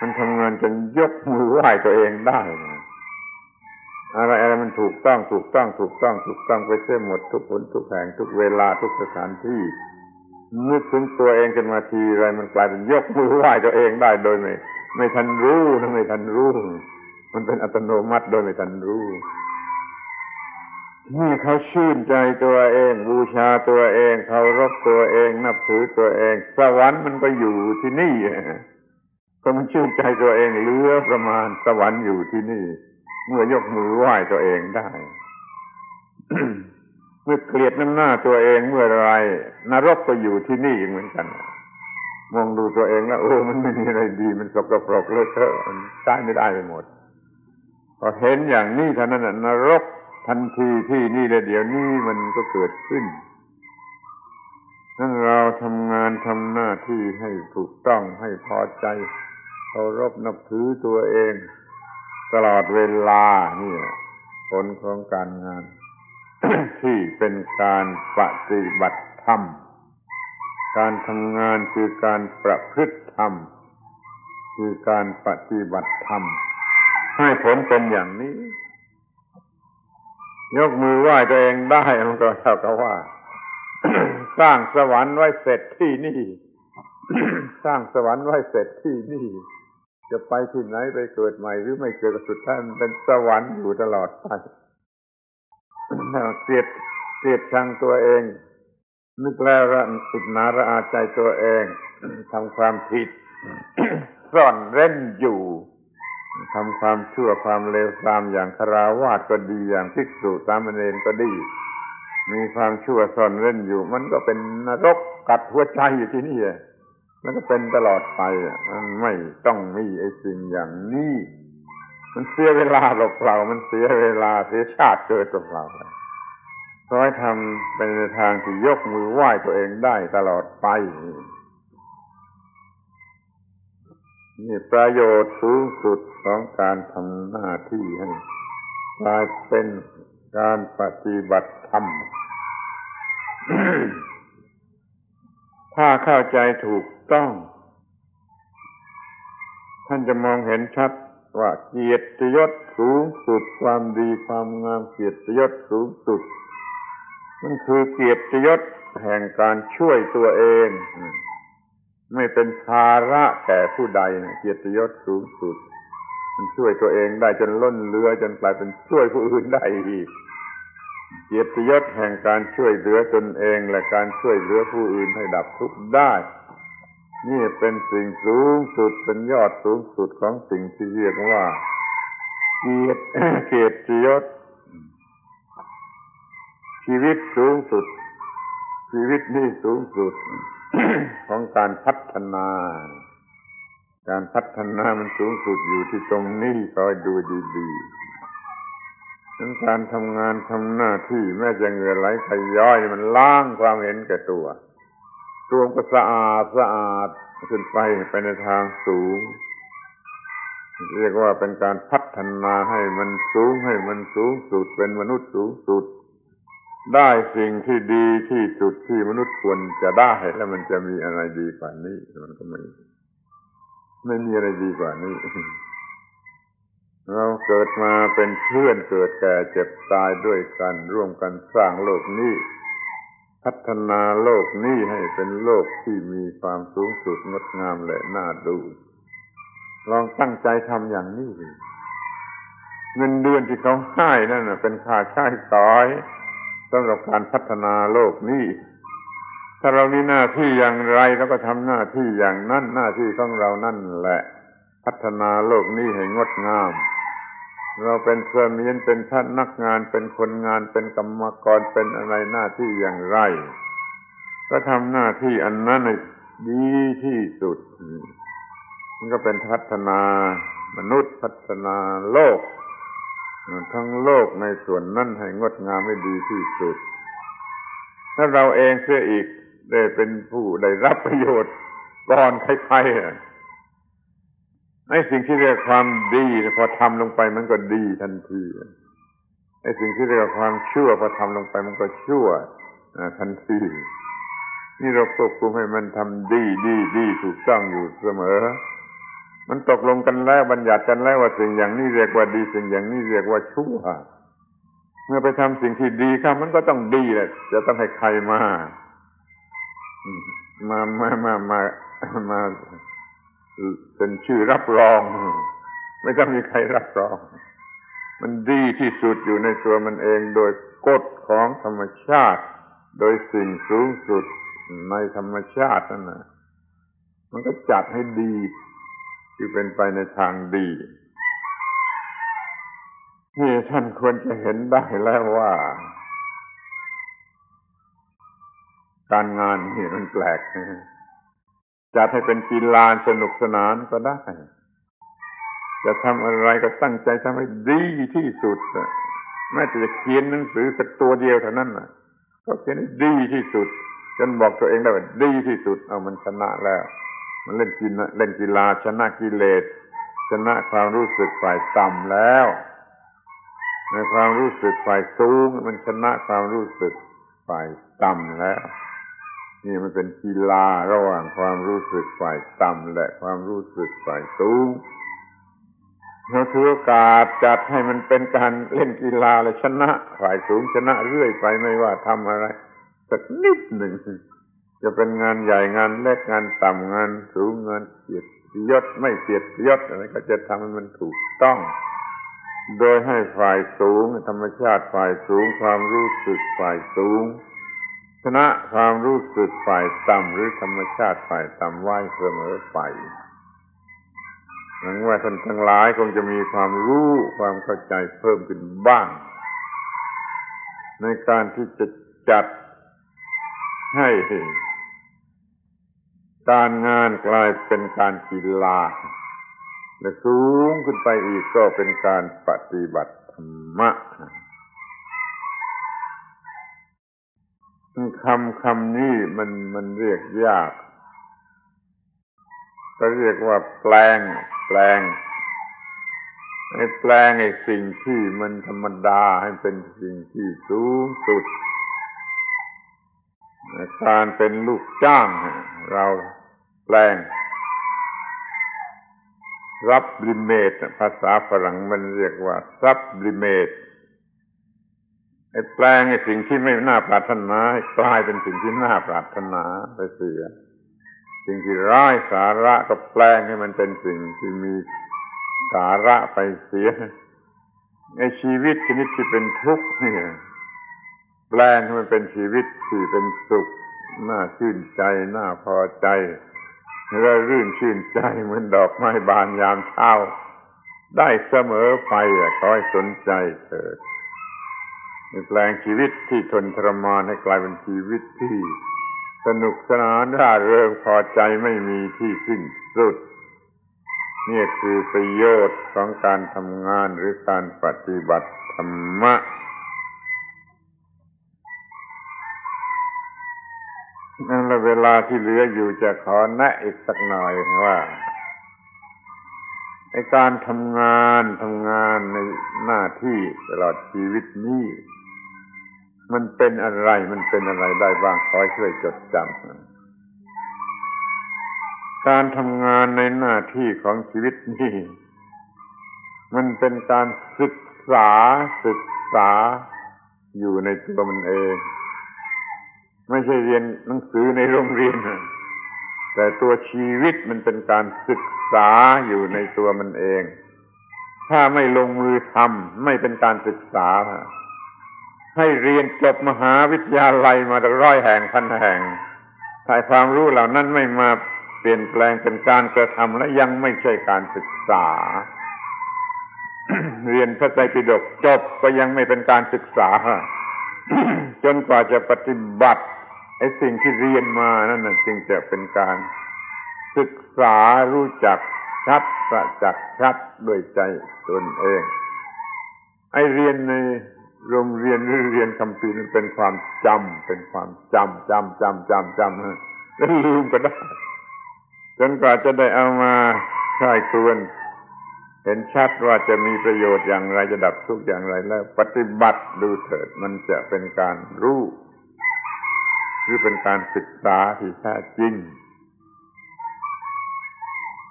มันทำงานจนยกมือไหว้ตัวเองได้อะไรมันถูกต้องไปเสียหมดทุกหนทุกแห่งทุกเวลาทุกสถานที่นึกถึงตัวเองขึ้นมาทีไรมันกลายเป็นยกมือไหว้ตัวเองได้โดยไม่ทันรู้มันเป็นอัตโนมัติโดยไม่ทันรู้นี่เขาชื่นใจตัวเองบูชาตัวเองเคารพตัวเองนับถือตัวเองสวรรค์มันก็อยู่ที่นี่ก็มันชื่นใจตัวเองเหลือประมาณสวรรค์อยู่ที่นี่เมื่อยกมือไหว้ตัวเองได้ เมื่อเกลียดน้ำหน้าตัวเองเมื่อไรนรกก็อยู่ที่นี่เหมือนกันมองดูตัวเองแล้วมันไม่มีอะไรดีมันสกปรกเลอะเทอะมันใช้ไม่ได้ไปหมดพอเห็นอย่างนี้เท่านั้นนรกทันทีที่นี่เลยเดี๋ยวนี้มันก็เกิดขึ้นนั่นเราทำงานทำหน้าที่ให้ถูกต้องให้พอใจเคารพนับถือตัวเองตลอดเวลานี่ผลของการงาน ที่เป็นการปฏิบัติธรรมการทำงานคือการประพฤติธรรมคือการปฏิบัติธรรมให้ผลเป็นอย่างนี้ยกมือไหว้ตัวเองได้มันก็เท่ากับว่า สร้างสวรรค์ไว้เสร็จที่นี่ สร้างสวรรค์ไว้เสร็จที่นี่จะไปที่ไหนไปเกิดใหม่หรือไม่เกิดสุดท้ายมันเป็นสวรรค์อยู่ตลอดไปเกลียดชังตัวเองนึกแล้วอิจฉาระอาใจตัวเองทำความผิด ซ่อนเร้นอยู่ทำความชั่วความเลวทรามอย่างฆราวาสก็ดีอย่างภิกษุสามเณรก็ดีมีความชั่วซ่อนเร้นอยู่มันก็เป็นนรกกัดหัวใจอยู่ที่นี่มันก็เป็นตลอดไปมันไม่ต้องมีไอ้สิ่งอย่างนี้มันเสียเวลาเปล่าๆมันเสียเวลาเสียชาติเกิดเปล่าๆขอให้ทำเป็นในทางที่ยกมือไหว้ตัวเองได้ตลอดไป นี่ประโยชน์สูงสุดของการทำหน้าที่ให้กลายเป็นการปฏิบัติธรรม ถ้าเข้าใจถูกต้องท่านจะมองเห็นชัดว่าเกียรติยศสูงสุดความดีความงามเกียรติยศสูงสุดมันคือเกียรติยศแห่งการช่วยตัวเองไม่เป็นภาระแก่ผู้ใดเกียรติยศสูงสุดมันช่วยตัวเองได้จนล้นเหลือจนกลายเป็นช่วยผู้อื่นได้อีกเกียรติยศแห่งการช่วยเหลือตนเองและการช่วยเหลือผู้อื่นให้ดับทุกข์ได้นี่เป็นสิ่งสูงสุดเป็นยอดสูงสุดของสิ่งที่เรียกว่าเกียรติยศชีวิตสูงสุดชีวิตนี่สูงสุด ของการพัฒนาการพัฒนามันสูงสุดอยู่ที่ตรงนี้คอยดูดีๆทั้งการทำงานทำหน้าที่แม้จะเหงื่อไหลขย้อยมันล้างความเห็นแก่ตัวมันก็สะอาดขึ้นไปในทางสูงเรียกว่าเป็นการพัฒนาให้มันสูงให้มันสูงสุดเป็นมนุษย์สูงสุดได้สิ่งที่ดีที่สุดที่มนุษย์ควรจะได้แล้วมันจะมีอะไรดีกว่านี้มันก็ไม่มีอะไรดีกว่านี้เราเกิดมาเป็นเพื่อนเกิดแก่เจ็บตายด้วยกันร่วมกันสร้างโลกนี้พัฒนาโลกนี้ให้เป็นโลกที่มีความสูงสุดงดงามและน่าดูลองตั้งใจทำอย่างนี้เงินเดือนที่เขาให้นั่นน่ะเป็นค่าใช้จ่ายสำหรับการพัฒนาโลกนี้ถ้าเรามีหน้าที่อย่างไรเราก็ทำหน้าที่อย่างนั้นหน้าที่ของเรานั่นแหละพัฒนาโลกนี้ให้งดงามเราเป็นเพื่อนเป็นพนักงานเป็นคนงานเป็นกรรมกรเป็นอะไรหน้าที่อย่างไรก็ทำหน้าที่อันนั้นให้ดีที่สุดมันก็เป็นพัฒนามนุษย์พัฒนาโลกทั้งโลกในส่วนนั้นให้งดงามให้ดีที่สุดถ้าเราเองเสียอีกได้เป็นผู้ได้รับประโยชน์ก่อนใครๆไอ้สิ่งที่เรียกความดีพอทำลงไปมันก็ดีทันทีไอ้สิ่งที่เรียกความชั่วพอทำลงไปมันก็ชั่วทันทีนี่เราควบคุมให้มันทำดีถูกต้องอยู่เสมอมันตกลงกันแล้วบัญญัติกันแล้วว่าสิ่งอย่างนี้เรียกว่าดีสิ่งอย่างนี้เรียกว่าชั่วเมื่อไปทำสิ่งที่ดีครับมันก็ต้องดีแหละจะต้องให้ใครมาเป็นชื่อรับรองไม่ต้องมีใครรับรองมันดีที่สุดอยู่ในตัวมันเองโดยกฎของธรรมชาติโดยสิ่งสูงสุดในธรรมชาตินั่นน่ะมันก็จัดให้ดีที่เป็นไปในทางดีนี่ท่านควรจะเห็นได้แล้วว่าการงานนี่มันแปลกจัดให้เป็นกีฬาสนุกสนานก็ได้จะทำอะไรก็ตั้งใจทำให้ดีที่สุดแม้แต่จะเขียนหนังสือสักตัวเดียวเท่านั้นน่ะก็เขียนให้ดีที่สุดจนบอกตัวเองได้ว่าดีที่สุดเอามันชนะแล้วมันเล่นกีฬาชนะกิเลสชนะความรู้สึกฝ่ายต่ำแล้วในความรู้สึกฝ่ายสูงมันชนะความรู้สึกฝ่ายต่ำแล้วนี่มันเป็นกีฬาระหว่างความรู้สึกฝ่ายต่ำและความรู้สึกฝ่ายสูงเราถือโอกาสจัดให้มันเป็นการเล่นกีฬาและชนะฝ่ายสูงชนะเรื่อยไปไม่ว่าทำอะไรสักนิดหนึ่งจะเป็นงานใหญ่งานเล็กงานต่ำงานสูงงานเกียรติยศไม่เกียรติยศอะไรก็จะทำให้มันถูกต้องโดยให้ฝ่ายสูงธรรมชาติฝ่ายสูงความรู้สึกฝ่ายสูงชนะความรู้สึกฝ่ายต่ำหรือธรรมชาติฝ่ายต่ำไว้เสมอไปหวังว่าท่านทั้งหลายคงจะมีความรู้ความเข้าใจเพิ่มขึ้นบ้างในการที่จะจัดให้การงานกลายเป็นการกีฬาและสูงขึ้นไปอีกก็เป็นการปฏิบัติธรรมะคำนี้มันเรียกยาก ก็เรียกว่าแปลงไอ้สิ่งที่มันธรรมดาให้เป็นสิ่งที่สูงสุดการเป็นลูกจ้างเราแปลงsublimate ภาษาฝรั่งมันเรียกว่า sublimate ไอ้แปลงไอ้สิ่งที่ไม่น่าปรารถนาให้กลายเป็นสิ่งที่น่าปรารถนาไปเสียสิ่งที่ไร้สาระก็แปลงให้มันเป็นสิ่งที่มีสาระไปเสียไอ้ชีวิตชนิดที่เป็นทุกข์นี่แปลงให้มันเป็นชีวิตที่เป็นสุขน่าชื่นใจน่าพอใจและรื่นชื่นใจเหมือนดอกไม้บานยามเช้าได้เสมอไปขอให้สนใจเถิดแปลงชีวิตที่ทนทรมานให้กลายเป็นชีวิตที่สนุกสนานร่าเริงพอใจไม่มีที่สิ้นสุดนี่คือประโยชน์ของการทำงานหรือการปฏิบัติธรรมะนั่นแหละเวลาที่เหลืออยู่จะขอแนะอีกสักหน่อยว่าในการทำงานในหน้าที่ตลอดชีวิตนี้มันเป็นอะไรได้บ้างขอช่วยจดจำการทำงานในหน้าที่ของชีวิตนี้มันเป็นการศึกษาอยู่ในตัวมันเองไม่ใช่เรียนหนังสือในโรงเรียนแต่ตัวชีวิตมันเป็นการศึกษาอยู่ในตัวมันเองถ้าไม่ลงมือทำไม่เป็นการศึกษาให้เรียนจบมหาวิทยาลัยมา100 แห่งพันแห่งถ้าความรู้เหล่านั้นไม่มาเปลี่ยนแปลงเป็นการกระทำและยังไม่ใช่การศึกษา เรียนพระไตรปิฎกจบก็ยังไม่เป็นการศึกษา จนกว่าจะปฏิบัติไอ้สิ่งที่เรียนมานั่นน่ะจึงจะเป็นการศึกษารู้จักชัดประจักษ์ชัดด้วยใจตนเองไอ้เรียนในโรงเรียนหรือเรียนคัมภีร์นั้นเป็นความจำแล้วลืมก็ได้จนกว่าจะได้เอามาใช้ครวญเห็นชัดว่าจะมีประโยชน์อย่างไรจะดับทุกข์อย่างไรแล้วปฏิบัติดูเถิดมันจะเป็นการรู้หรือเป็นการศึกษาที่แท้จริง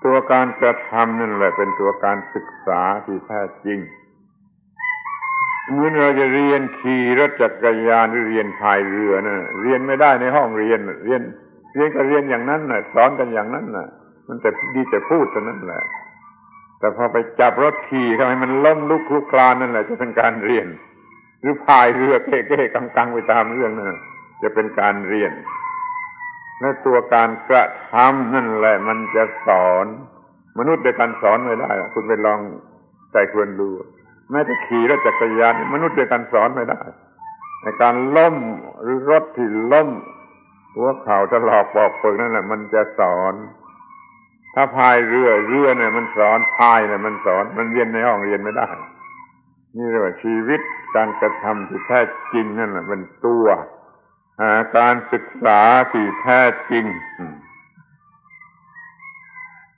ตัวการกระทำนั่นแหละเป็นตัวการศึกษาที่แท้จริงเหมือนเราจะเรียนขี่รถจักรยานหรือเรียนพายเรือนะเรียนไม่ได้ในห้องเรียนก็เรียนอย่างนั้นน่ะสอนกันอย่างนั้นน่ะมันแต่ดีแต่พูดเท่านั้นแหละแต่พอไปจับรถขี่ทำให้มันล้มลุกคลุกคลานนั่นแหละจะเป็นการเรียนหรือพายเรือเก้ๆกังๆไปตามเรื่องนั่นจะเป็นการเรียนและตัวการกระทำนั่นแหละมันจะสอนมนุษย์ด้วยกันสอนไม่ได้คุณไปลองใจควรดูแม้แต่ขี่รถจักรยานมนุษย์ด้วยกันสอนไม่ได้ในการล้มหรือรถที่ล้มหัวเข่าถลอกปอกเปิกนั่นแหละมันจะสอนถ้าพายเรือเนี่ยมันสอนพายเนี่ยมันสอนมันเรียนในห้องเรียนไม่ได้นี่เรียกว่าชีวิตการกระทำที่แท้จริงนั่นแหละเป็นตัวการศึกษาที่แท้จริง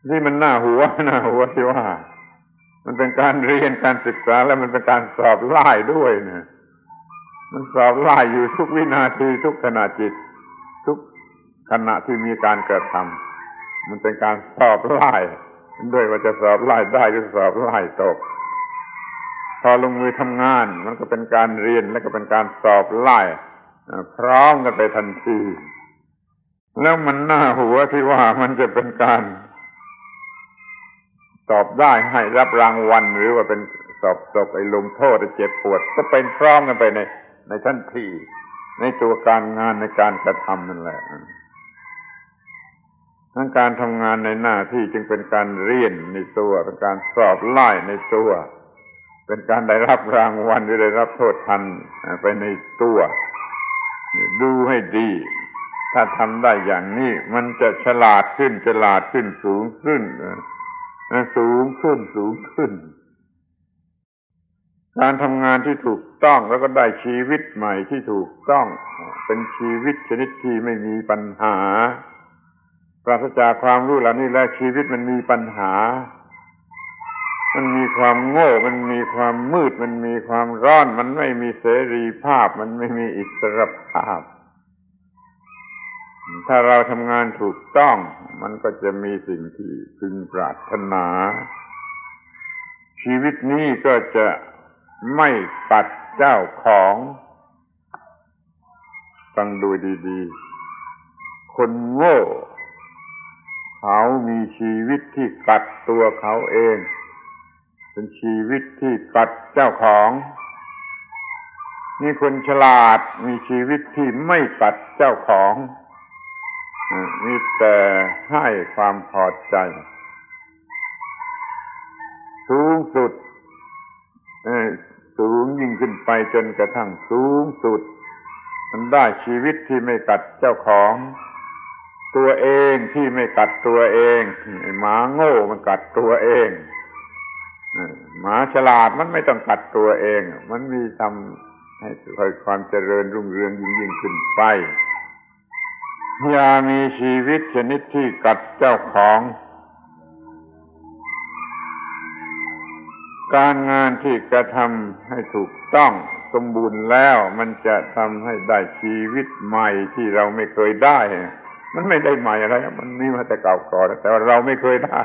ที่มันน่าหัวที่ว่ามันเป็นการเรียนการศึกษาแล้วมันเป็นการสอบไล่ด้วยนะมันสอบไล่อยู่ทุกวินาทีทุกขณะจิตทุกขณะที่มีการกระทำมันเป็นการสอบไล่ด้วยว่าจะสอบไล่ได้หรือสอบไล่ตกพอลงมือทำงานมันก็เป็นการเรียนและก็เป็นการสอบไล่พร้อมกันไปทันทีแล้วมันน่าหัวที่ว่ามันจะเป็นการสอบได้ให้รับรางวัลหรือว่าเป็นสอบตกไอ้ลงโทษเจ็บปวดก็เป็นพร้อมกันไปในทันทีในตัวการงานในการกระทำนั่นแหละทั้งการทำงานในหน้าที่จึงเป็นการเรียนในตัวเป็นการสอบไล่ในตัวเป็นการได้รับรางวัลหรือได้รับโทษทันไปในตัวดูให้ดีถ้าทำได้อย่างนี้มันจะฉลาดขึ้นสูงขึ้นการทำงานที่ถูกต้องแล้วก็ได้ชีวิตใหม่ที่ถูกต้องเป็นชีวิตชนิดที่ไม่มีปัญหาป ราศจากความรู้เหล่านี้แล้วชีวิตมันมีปัญหามันมีความโง่มันมีความมืดมันมีความร้อนมันไม่มีเสรีภาพมันไม่มีอิสรภาพถ้าเราทำงานถูกต้องมันก็จะมีสิ่งที่พึงปรารถนาชีวิตนี้ก็จะไม่ตัดเจ้าของฟังดูดีๆคนโง่เขามีชีวิตที่กัดตัวเขาเองเป็นชีวิตที่กัดเจ้าของนี่คนฉลาดมีชีวิตที่ไม่กัดเจ้าของมีแต่ให้ความพอใจสูงสุดสูงยิ่งขึ้นไปจนกระทั่งสูงสุดมันได้ชีวิตที่ไม่กัดเจ้าของตัวเองที่ไม่กัดตัวเองหมาโง่มันกัดตัวเองหมาฉลาดมันไม่ต้องกัดตัวเองมันมีทำให้ความเจริญรุ่งเรืองยิ่งขึ้นไปอย่ามีชีวิตชนิดที่กัดเจ้าของการงานที่กระทำให้ถูกต้องสมบูรณ์แล้วมันจะทำให้ได้ชีวิตใหม่ที่เราไม่เคยได้มันไม่ได้ใหม่อะไรมันมีมาแต่เก่าก่อนแต่ว่าเราไม่เคยได้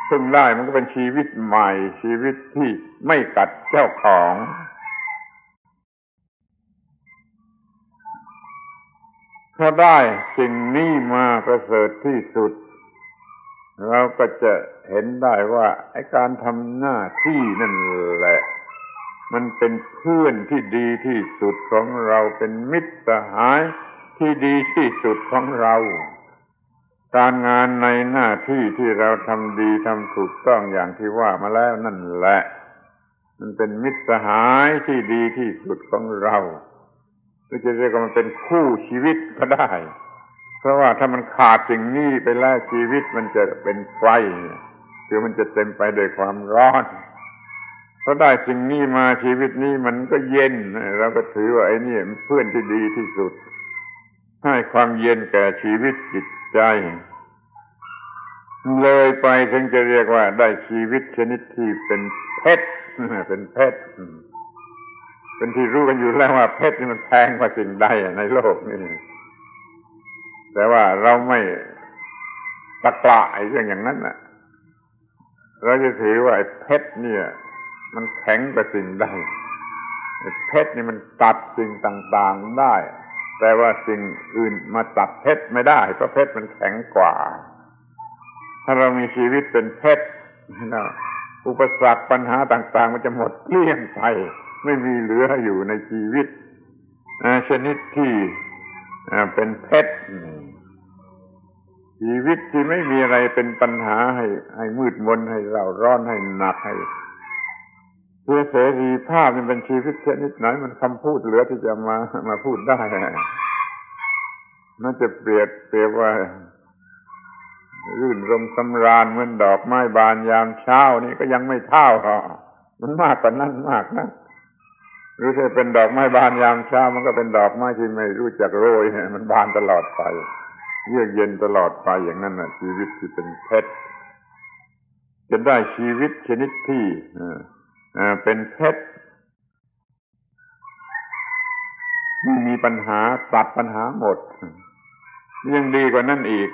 เพิ่งได้มันก็เป็นชีวิตใหม่ชีวิตที่ไม่กัดเจ้าของถ้าได้สิ่งนี้มาประเสริฐที่สุดเราก็จะเห็นได้ว่าไอ้การทำหน้าที่นั่นแหละมันเป็นเพื่อนที่ดีที่สุดของเราเป็นมิตรสหายที่ดีที่สุดของเราการงานในหน้าที่ที่เราทำดีทำถูกต้องอย่างที่ว่ามาแล้วนั่นแหละมันเป็นมิตรสหายที่ดีที่สุดของเราหรือจะเรียกว่ามันเป็นคู่ชีวิตก็ได้เพราะว่าถ้ามันขาดสิ่งนี้ไปแล้วชีวิตมันจะเป็นไฟคือมันจะเต็มไปด้วยความร้อนเพราะได้สิ่งนี้มาชีวิตนี้มันก็เย็นเราก็ถือว่าไอ้นี่เพื่อนที่ดีที่สุดให้ความเย็นแก่ชีวิตจิตใจเลยไปถึงจะเรียกว่าได้ชีวิตชนิดที่เป็นเพชรเป็นเพชรเป็นที่รู้กันอยู่แล้วว่าเพชรนี่มันแพงกว่าสิ่งใดในโลกนี่แต่ว่าเราไม่ตะกละไอ้เรื่องอย่างนั้นน่ะเราจะถือว่าไอ้เพชรเนี่ยมันแข็งกว่าสิ่งใดเพชรนี่มันตัดสิ่งต่างๆได้แต่ว่าสิ่งอื่นมาตัดเพชรไม่ได้เพราะเพชรมันแข็งกว่าถ้าเรามีชีวิตเป็นเพชรอุปสรรคปัญหาต่างๆมันจะหมดเกลี้ยงไปไม่มีเหลืออยู่ในชีวิตชนิดที่เป็นเพชรชีวิตที่ไม่มีอะไรเป็นปัญหาให้มืดมนให้เร่าร้อนให้หนักให้เพื่อเสรีภาพมันเป็นชีวิตชนิดไหนมันคำพูดเหลือที่จะมาพูดได้น่าจะเปรียบว่ารื่นรมสำราญเหมือนดอกไม้บานยามเช้านี่ก็ยังไม่เท่ามันมากกว่านั้นมากนะหรือถ้าเป็นดอกไม้บานยามเช้ามันก็เป็นดอกไม้ที่ไม่รู้จักโรยมันบานตลอดไปเยือกเย็นตลอดไปอย่างนั้นน่ะชีวิตที่เป็นเพชรจะได้ชีวิตชนิดที่เป็นเพชรไม่มีปัญหาตัดปัญหาหมดยังดีกว่านั้นอีก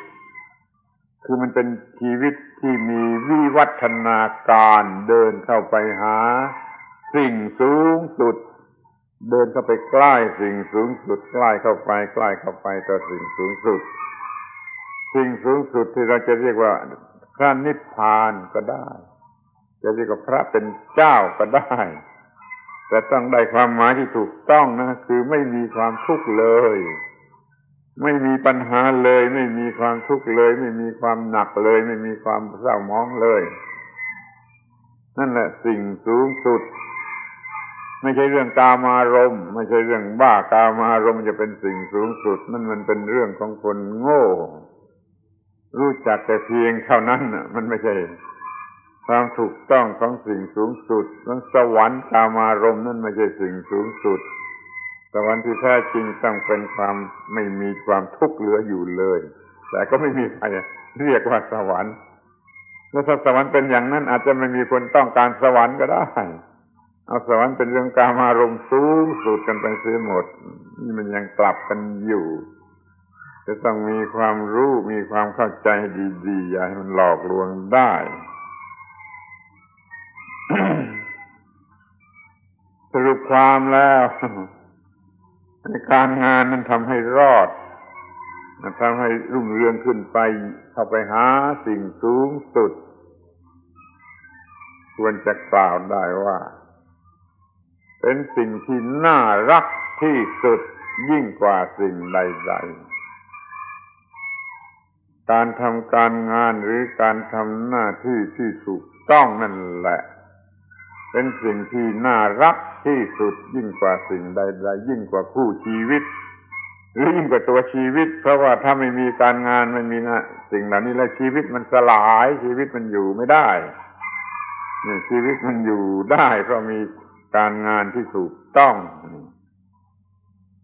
คือมันเป็นชีวิตที่มีวิวัฒนาการเดินเข้าไปหาสิ่งสูงสุดเดินเข้าไปใกล้สิ่งสูงสุดใกล้เข้าไปใกล้เข้าไปต่อสิ่งสูงสุดสิ่งสูงสุดที่เราจะเรียกว่าพระนิพพานก็ได้จะเรียกว่าพระเป็นเจ้าก็ได้แต่ต้องได้ความหมายที่ถูกต้องนะคือไม่มีความทุกข์เลยไม่มีปัญหาเลยไม่มีความทุกข์เลยไม่มีความหนักเลยไม่มีความเศร้าหมองเลยนั่นแหละสิ่งสูงสุดไม่ใช่เรื่องกามารมณ์ไม่ใช่เรื่องบ้ากามารมณ์จะเป็นสิ่งสูงสุดนั่นมันเป็นเรื่องของคนโง่รู้จักแต่เพียงเท่านั้นมันไม่ใช่ความถูกต้องของสิ่งสูงสุดนั้นสวรรค์กามารมณ์นั่นไม่ใช่สิ่งสูงสุดสวรรค์ที่แท้จริงต้องเป็นความไม่มีความทุกข์เหลืออยู่เลย แต่ก็ไม่มีใครเรียกว่าสวรรค์แล้วถ้าสวรรค์เป็นอย่างนั้นอาจจะไม่มีคนต้องการสวรรค์ก็ได้เอาสวรรค์เป็นเรื่องกามารมณ์สูงสุดกันไปเสียหมดนี่มันยังกลับกันอยู่จะต้องมีความรู้มีความเข้าใจดีๆอย่าให้มันหลอกลวงได้ สรุปความแล้วการงานนั้นทำให้รอดทำให้รุ่งเรืองขึ้นไปเข้าไปหาสิ่งสูงสุดควรจะกล่าวได้ว่าเป็นสิ่งที่น่ารักที่สุดยิ่งกว่าสิ่งใดๆการทำการงานหรือการทำหน้าที่ที่ถูกต้องนั่นแหละเป็นสิ่งที่น่ารักที่สุดยิ่งกว่าสิ่งใดๆยิ่งกว่าคู่ชีวิตหรือยิ่งกว่าตัวชีวิตเพราะว่าถ้าไม่มีการงานไม่มีสิ่งเหล่านี้แล้วชีวิตมันสลายชีวิตมันอยู่ไม่ได้นี่ชีวิตมันอยู่ได้เพราะมีการงานที่ถูกต้อง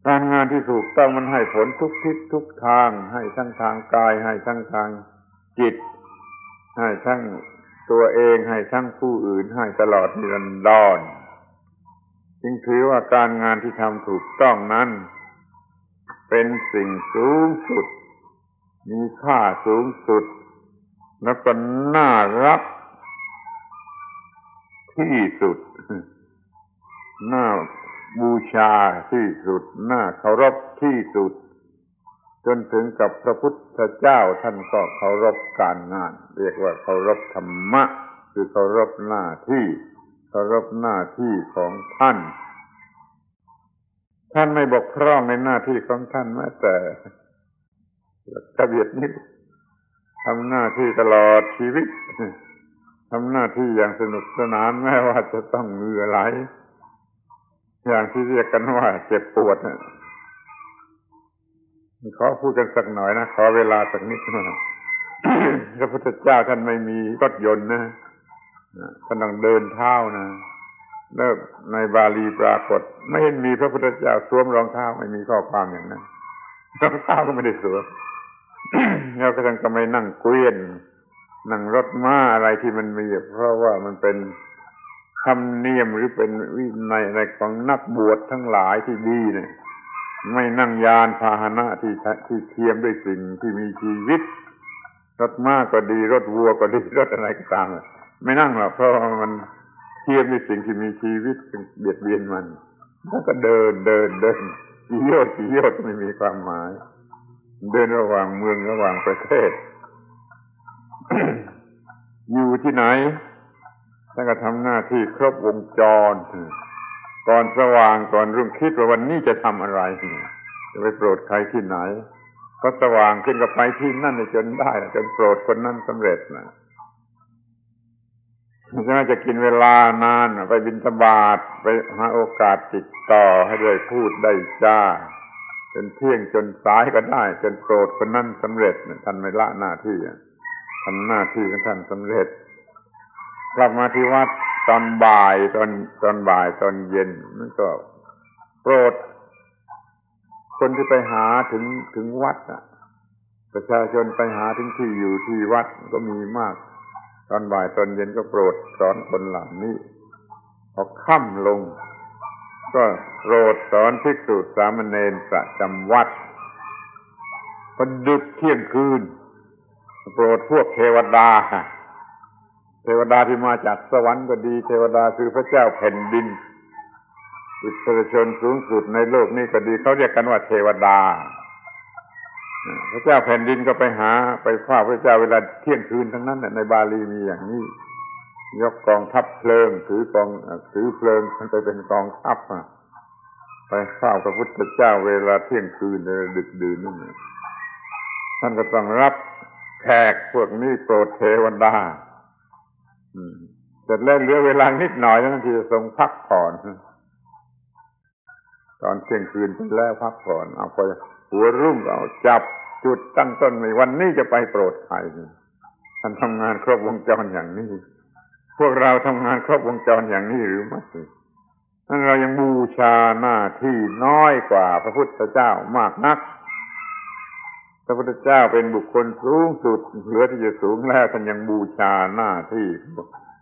การงานที่ถูกต้องมันให้ผลทุกทิศทุกทางให้ทั้งทางกายให้ทั้งทางจิตให้ทั้งตัวเองให้ทั้งผู้อื่นให้ตลอดนิรันดรจึงถือว่าการงานที่ทำถูกต้องนั้นเป็นสิ่งสูงสุดมีค่าสูงสุดและก็น่ารักที่สุดน่าบูชาที่สุดน่าเคารพที่สุดจนถึงกับพระพุทธเจ้าท่านก็เคารพการงานเรียกว่าเคารพธรรมะคือเคารพหน้าที่เคารพหน้าที่ของท่านไม่บกพร่องในหน้าที่ของท่านแม้แต่กระเบียดนิ้วทำหน้าที่ตลอดชีวิตทำหน้าที่อย่างสนุกสนานแม้ว่าจะต้องเหงื่อไหลอย่างที่เรียกกันว่าเจ็บปวดนะขอพูดกันสักหน่อยนะขอเวลาสักนิดนะพระพุทธเจ้าท่านไม่มีรถยนต์นะท่านต้องเดินเท้านะแล้วในบาลีปรากฏไม่เห็นมีพระพุทธเจ้าสวมรองเท้าไม่มีข้อความอย่างนั้นรองเท้าก็ไม่ได้สวม แล้วก็ท่านก็ไม่นั่งเกวียนนั่งรถม้าอะไรที่มันมีเพราะว่ามันเป็นธรรมเนียมหรือเป็นวินัยในของนักบวชทั้งหลายที่ดีเนี่ยไม่นั่งยานพาหนะที่เทียมด้วยสิ่งที่มีชีวิตรถม้าก็ดีรถวัวก็ดีรถอะไรก็ตามไม่นั่งหรอกเพราะว่ามันเทียมด้วยสิ่งที่มีชีวิตเบียดเบียนมันแล้วก็เดินกี่โยชน์ไม่มีความหมายเดินระหว่างเมืองระหว่างประเทศ อยู่ที่ไหนท่านก็ทำหน้าที่ครบวงจรก่อนสว่างก่อนรุ่งคิดว่าวันนี้จะทำอะไรจะไปโปรดใครที่ไหนก็สว่างขึ้นก็ไปที่นั่นจนได้จนโปรดคนนั้นสำเร็จนะจะกินเวลานานไปบิณฑบาตไปหาโอกาสติดต่อให้ได้พูดได้จ้าจนเที่ยงจนสายก็ได้จนโปรดคนนั้นสำเร็จท่านไม่ละหน้าที่ทำหน้าที่ของท่านสำเร็จกลับมาที่วัดตอนบ่ายตอนเย็นนั่นก็โปรดคนที่ไปหาถึงวัดประชาชนไปหาถึงที่อยู่ที่วัดก็มีมากตอนบ่ายตอนเย็นก็โปรดสอนคนเหล่านี้พอค่ำลงก็โปรดสอนภิกษุสามเณรประจำวัดพอดึกเที่ยงคืนโปรดพวกเทวดาที่มาจากสวรรค์ก็ดีเทวดาคือพระเจ้าแผ่นดินอิสรชนสูงสุดในโลกนี้ก็ดีเขาเรียกกันว่าเทวดาพระเจ้าแผ่นดินก็ไปเฝ้าพระเจ้าเวลาเที่ยงคืนทั้งนั้นในบาลีมีอย่างนี้ยกกองทัพเพลิงถือเพลิงมันไปเป็นกองทัพไปเฝ้าพระพุทธเจ้าเวลาเที่ยงคืนดึกดื่นนั่นท่านก็ต้องรับแขกพวกนี้โปรดเทวดาเสร็จแล้วเหลือเวลานิดหน่อยแล้วที่จะทรงพักผ่อนตอนเที่ยงคืนไปแล้วพักผ่อนเอาไปหัวรุ่งเอาจับจุดตั้งต้นในวันนี้จะไปโปรดใครท่านทำงานครบวงจรอย่างนี้พวกเราทำงานครบวงจรอย่างนี้หรือไม่นั่นเรายังบูชาหน้าที่น้อยกว่าพระพุทธเจ้ามากนัก พระพุทธเจ้าเป็นบุคคลสูงสุดเหลือที่จะสูงแล้วท่านยังบูชาหน้าที่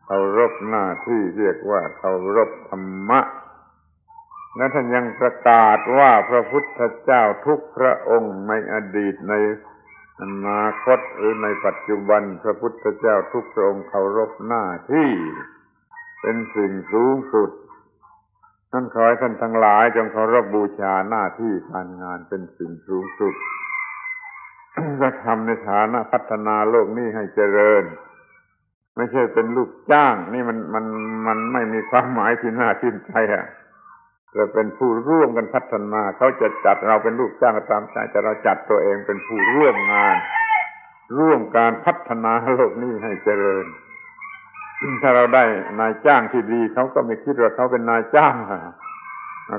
เคารพหน้าที่เรียกว่าเคารพธรรมะและท่านยังประกาศว่าพระพุทธเจ้าทุกพระองค์ในอดีตในอนาคตหรือในปัจจุบันพระพุทธเจ้าทุกพระองค์เคารพหน้าที่เป็นสิ่งสูงสุดท่านขอให้ท่านทั้งหลายจงเคารพบูชาหน้าที่การงานเป็นสิ่งสูงสุดจะทำในฐานะพัฒนาโลกนี้ให้เจริญไม่ใช่เป็นลูกจ้างนี่มันไม่มีความหมายที่น่าชื่นใจเราเป็นผู้ร่วมกันพัฒนาเขาจะจัดเราเป็นลูกจ้างก็ตามใจแต่เราจัดตัวเองเป็นผู้ร่วมงานร่วมการพัฒนาโลกนี้ให้เจริญถ้าเราได้นายจ้างที่ดีเขาก็ไม่คิดว่าเขาเป็นนายจ้าง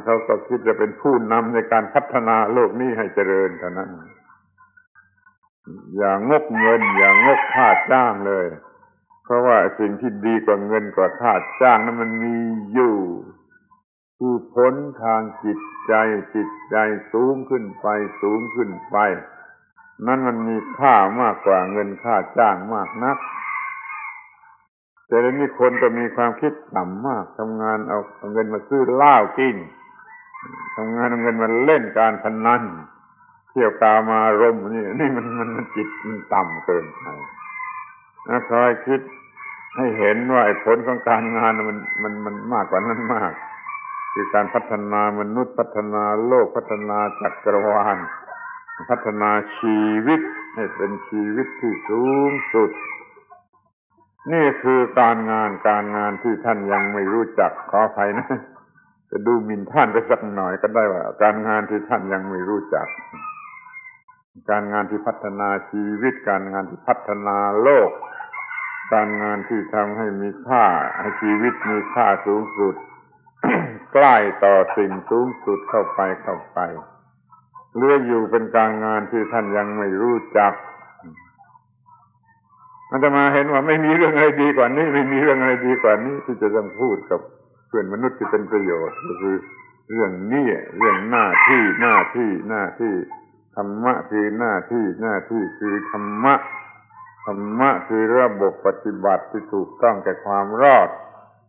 เขาก็คิดจะเป็นผู้นำในการพัฒนาโลกนี้ให้เจริญเท่านั้นอย่างงกเงินอย่างงกค่าจ้างเลยเพราะว่าสิ่งที่ดีกว่าเงินกว่าค่าจ้างนั้นมันมีอยู่คือผลทางจิตใจสูงขึ้นไปสูงขึ้นไปนั่นมันมีค่ามากกว่าเงินค่าจ้างมากนักแต่เดี๋ยวนี้คนก็มีความคิดต่ำมากทำงานเอาเงินมาซื้อเหล้ากินทำงานเอาเงินมาเล่นการพนันเที่ยวกามารมณ์นี่มันจิตมันต่ำเกินไปนะคอยคิดให้เห็นว่าผลของการงานมันมากกว่านั้นมากคือการพัฒนามนุษย์พัฒนาโลกพัฒนาจักรวาลพัฒนาชีวิตให้เป็นชีวิตที่สูงสุดนี่คือการงานที่ท่านยังไม่รู้จักขออภัยนะจะดูหมิ่นท่านไปสักหน่อยก็ได้ว่าการงานที่ท่านยังไม่รู้จักการงานที่พัฒนาชีวิตการงานที่พัฒนาโลกการงานที่ทำให้มีค่าให้ชีวิตมีค่าสูงสุด ใกล้ต่อสิ่งสูงสุดเข้าไปเหลืออยู่เป็นการงานที่ท่านยังไม่รู้จักอาตมาเห็นว่าไม่มีเรื่องอะไรดีกว่านี้ไม่มีเรื่องอะไรดีกว่านี้ที่จะต้องพูดกับเพื่อนมนุษย์ที่เป็นประโยชน์ก็คือเรื่องนี้เรื่องหน้าที่ธรรมะคือหน้าที่คือธรรมะคือระบบปฏิบัติที่ถูกต้องแก่ความรอด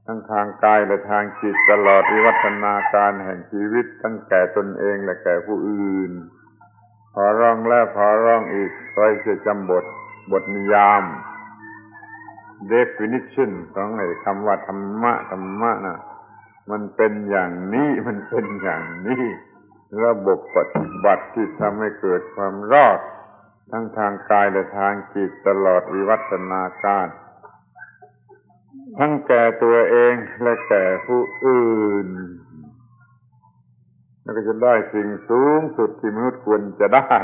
ทั้งทางกายและทางจิตตลอดวิวัฒนาการแห่งชีวิตทั้งแก่ตนเองและแก่ผู้อื่นขอร้องแล้วขอร้องอีกคอยจะจำบทนิยาม definition ของไอ้คำว่าธรรมะน่ะมันเป็นอย่างนี้ระบบปฏิบัติที่ทำให้เกิดความรอดทั้งทางกายและทางจิตตลอดวิวัฒนาการทั้งแก่ตัวเองและแก่ผู้อื่นแล้วก็จะได้สิ่งสูงสุดที่มนุษย์ควรจะได้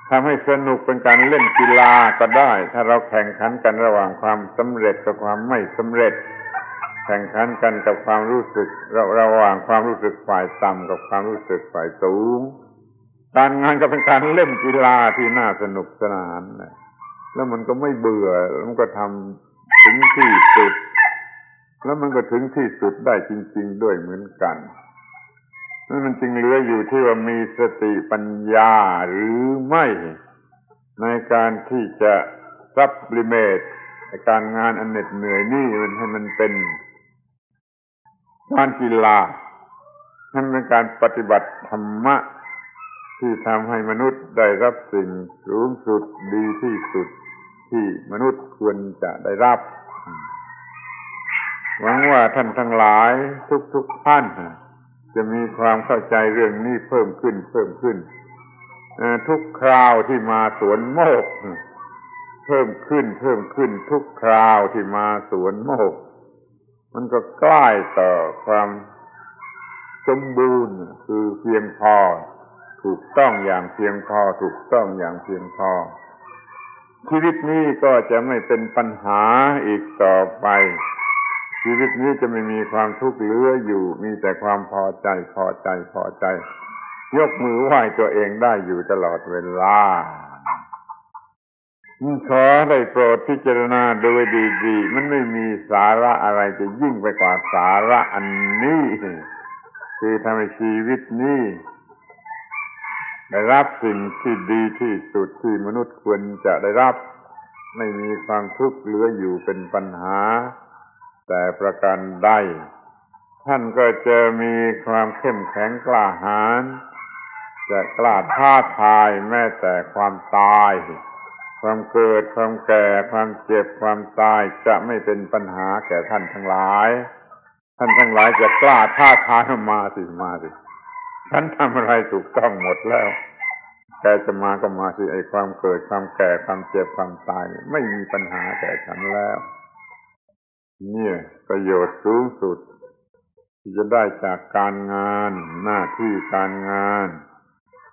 ทำให้สนุกเป็นการเล่นกีฬาก็ได้ถ้าเราแข่งขันกันระหว่างความสำเร็จกับความไม่สำเร็จแข่งขันกันกับความรู้สึกระหว่างความรู้สึกฝ่ายต่ำกับความรู้สึกฝ่ายสูงการงานก็เป็นการเล่นกีฬาที่น่าสนุกสนานแล้วมันก็ไม่เบื่อมันก็ทำถึงที่สุดแล้วมันก็ถึงที่สุดได้จริงๆด้วยเหมือนกันนั่นมันจึงเหลืออยู่ที่ว่ามีสติปัญญาหรือไม่ในการที่จะซับลิเมตการงานอันเหน็ดเหนื่อยนี่มันให้มันเป็นการกีฬาให้มันเป็นการปฏิบัติธรรมะที่ทำให้มนุษย์ได้รับสิ่งสูงสุดดีที่สุดที่มนุษย์ควรจะได้รับหวังว่าท่านทั้งหลายทุกท่านจะมีความเข้าใจเรื่องนี้เพิ่มขึ้นทุกคราวที่มาสวนโมกเพิ่มขึ้นทุกคราวที่มาสวนโมกมันก็ใกล้ต่อความสมบูรณ์คือเพียงพอถูกต้องอย่างเพียงพอชีวิตนี้ก็จะไม่เป็นปัญหาอีกต่อไปชีวิตนี้จะไม่มีความทุกข์เหลืออยู่มีแต่ความพอใจยกมือไหว้ตัวเองได้อยู่ตลอดเวลาขอได้โปรดพิจารณาโดยดีๆมันไม่มีสาระอะไรจะยิ่งไปกว่าสาระอันนี้คือทำให้ชีวิตนี้ ได้รับสิ่งที่ดีที่สุดที่มนุษย์ควรจะได้รับไม่มีความทุกข์เหลืออยู่เป็นปัญหาแต่ประการใดท่านก็จะมีความเข้มแข็งกล้าหาญจะกล้าท้าทายแม้แต่ความตายความเกิดความแก่ความเจ็บความตายจะไม่เป็นปัญหาแก่ท่านทั้งหลายท่านทั้งหลายจะกล้าท้าทายมาสิฉันทำอะไรถูกต้องหมดแล้วแกจะมาก็มาสิไอ้ความเกิดความแก่ความเจ็บความตายไม่มีปัญหาแก่ฉันแล้วเนี่ยประโยชน์สูงสุดที่จะได้จากการงานหน้าที่การงาน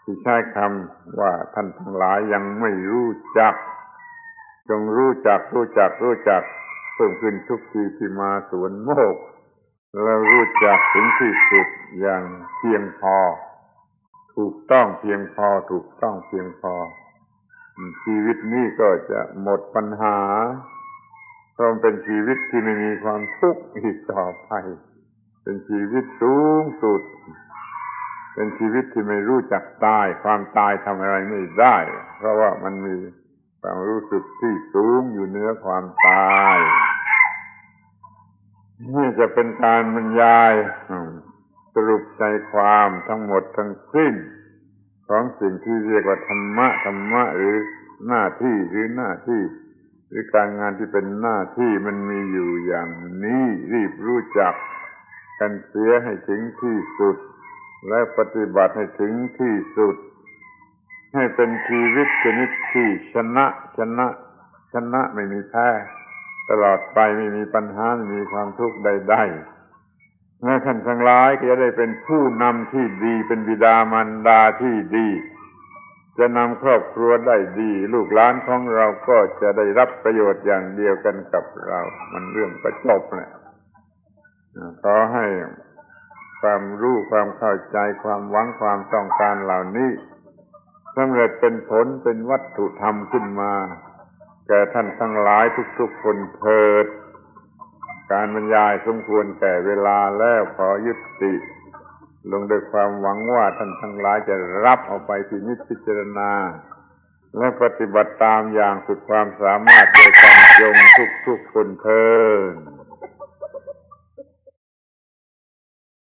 ที่ใช้คำว่าท่านทั้งหลายยังไม่รู้จักจงรู้จักเพิ่มขึ้นทุกทีที่มาสวนโมกแล้วรู้จักถึงที่สุดอย่างเพียงพอถูกต้องเพียงพอชีวิตนี้ก็จะหมดปัญหาเพราะเป็นชีวิตที่ไม่มีความทุกข์อีกต่อไปเป็นชีวิตสูงสุดเป็นชีวิตที่ไม่รู้จักตายความตายทำอะไรไม่ได้เพราะว่ามันมีความรู้สึกที่สูงอยู่เหนือความตายนี่จะเป็นการบรรยายสรุปใจความทั้งหมดทั้งสิ้นของสิ่งที่เรียกว่าธรรมะหรือหน้าที่หรือการงานที่เป็นหน้าที่มันมีอยู่อย่างนี้รีบรู้จักกันเสียให้ถึงที่สุดและปฏิบัติให้ถึงที่สุดให้เป็นชีวิตชนิดที่ชนะไม่มีแพ้ตลอดไปไม่มีปัญหาไม่มีความทุกข์ใดๆและท่านทั้งหลายก็จะได้เป็นผู้นำที่ดีเป็นบิดามารดาที่ดีจะนำครอบครัวได้ดีลูกหลานของเราก็จะได้รับประโยชน์อย่างเดียวกันกับเรามันเรื่องประจบแหละขอให้ความรู้ความเข้าใจความหวังความต้องการเหล่านี้สำเร็จเป็นผลเป็นวัตถุธรรมขึ้นมาแก่ท่านทั้งหลายทุกๆคนเถิดการบรรยายสมควรแก่เวลาแล้วขอยุติลงด้วยความหวังว่าท่านทั้งหลายจะรับเอาไปพินิจพิจารณาและปฏิบัติตามอย่างสุดความสามารถโดยการจงทุกๆคนเถิด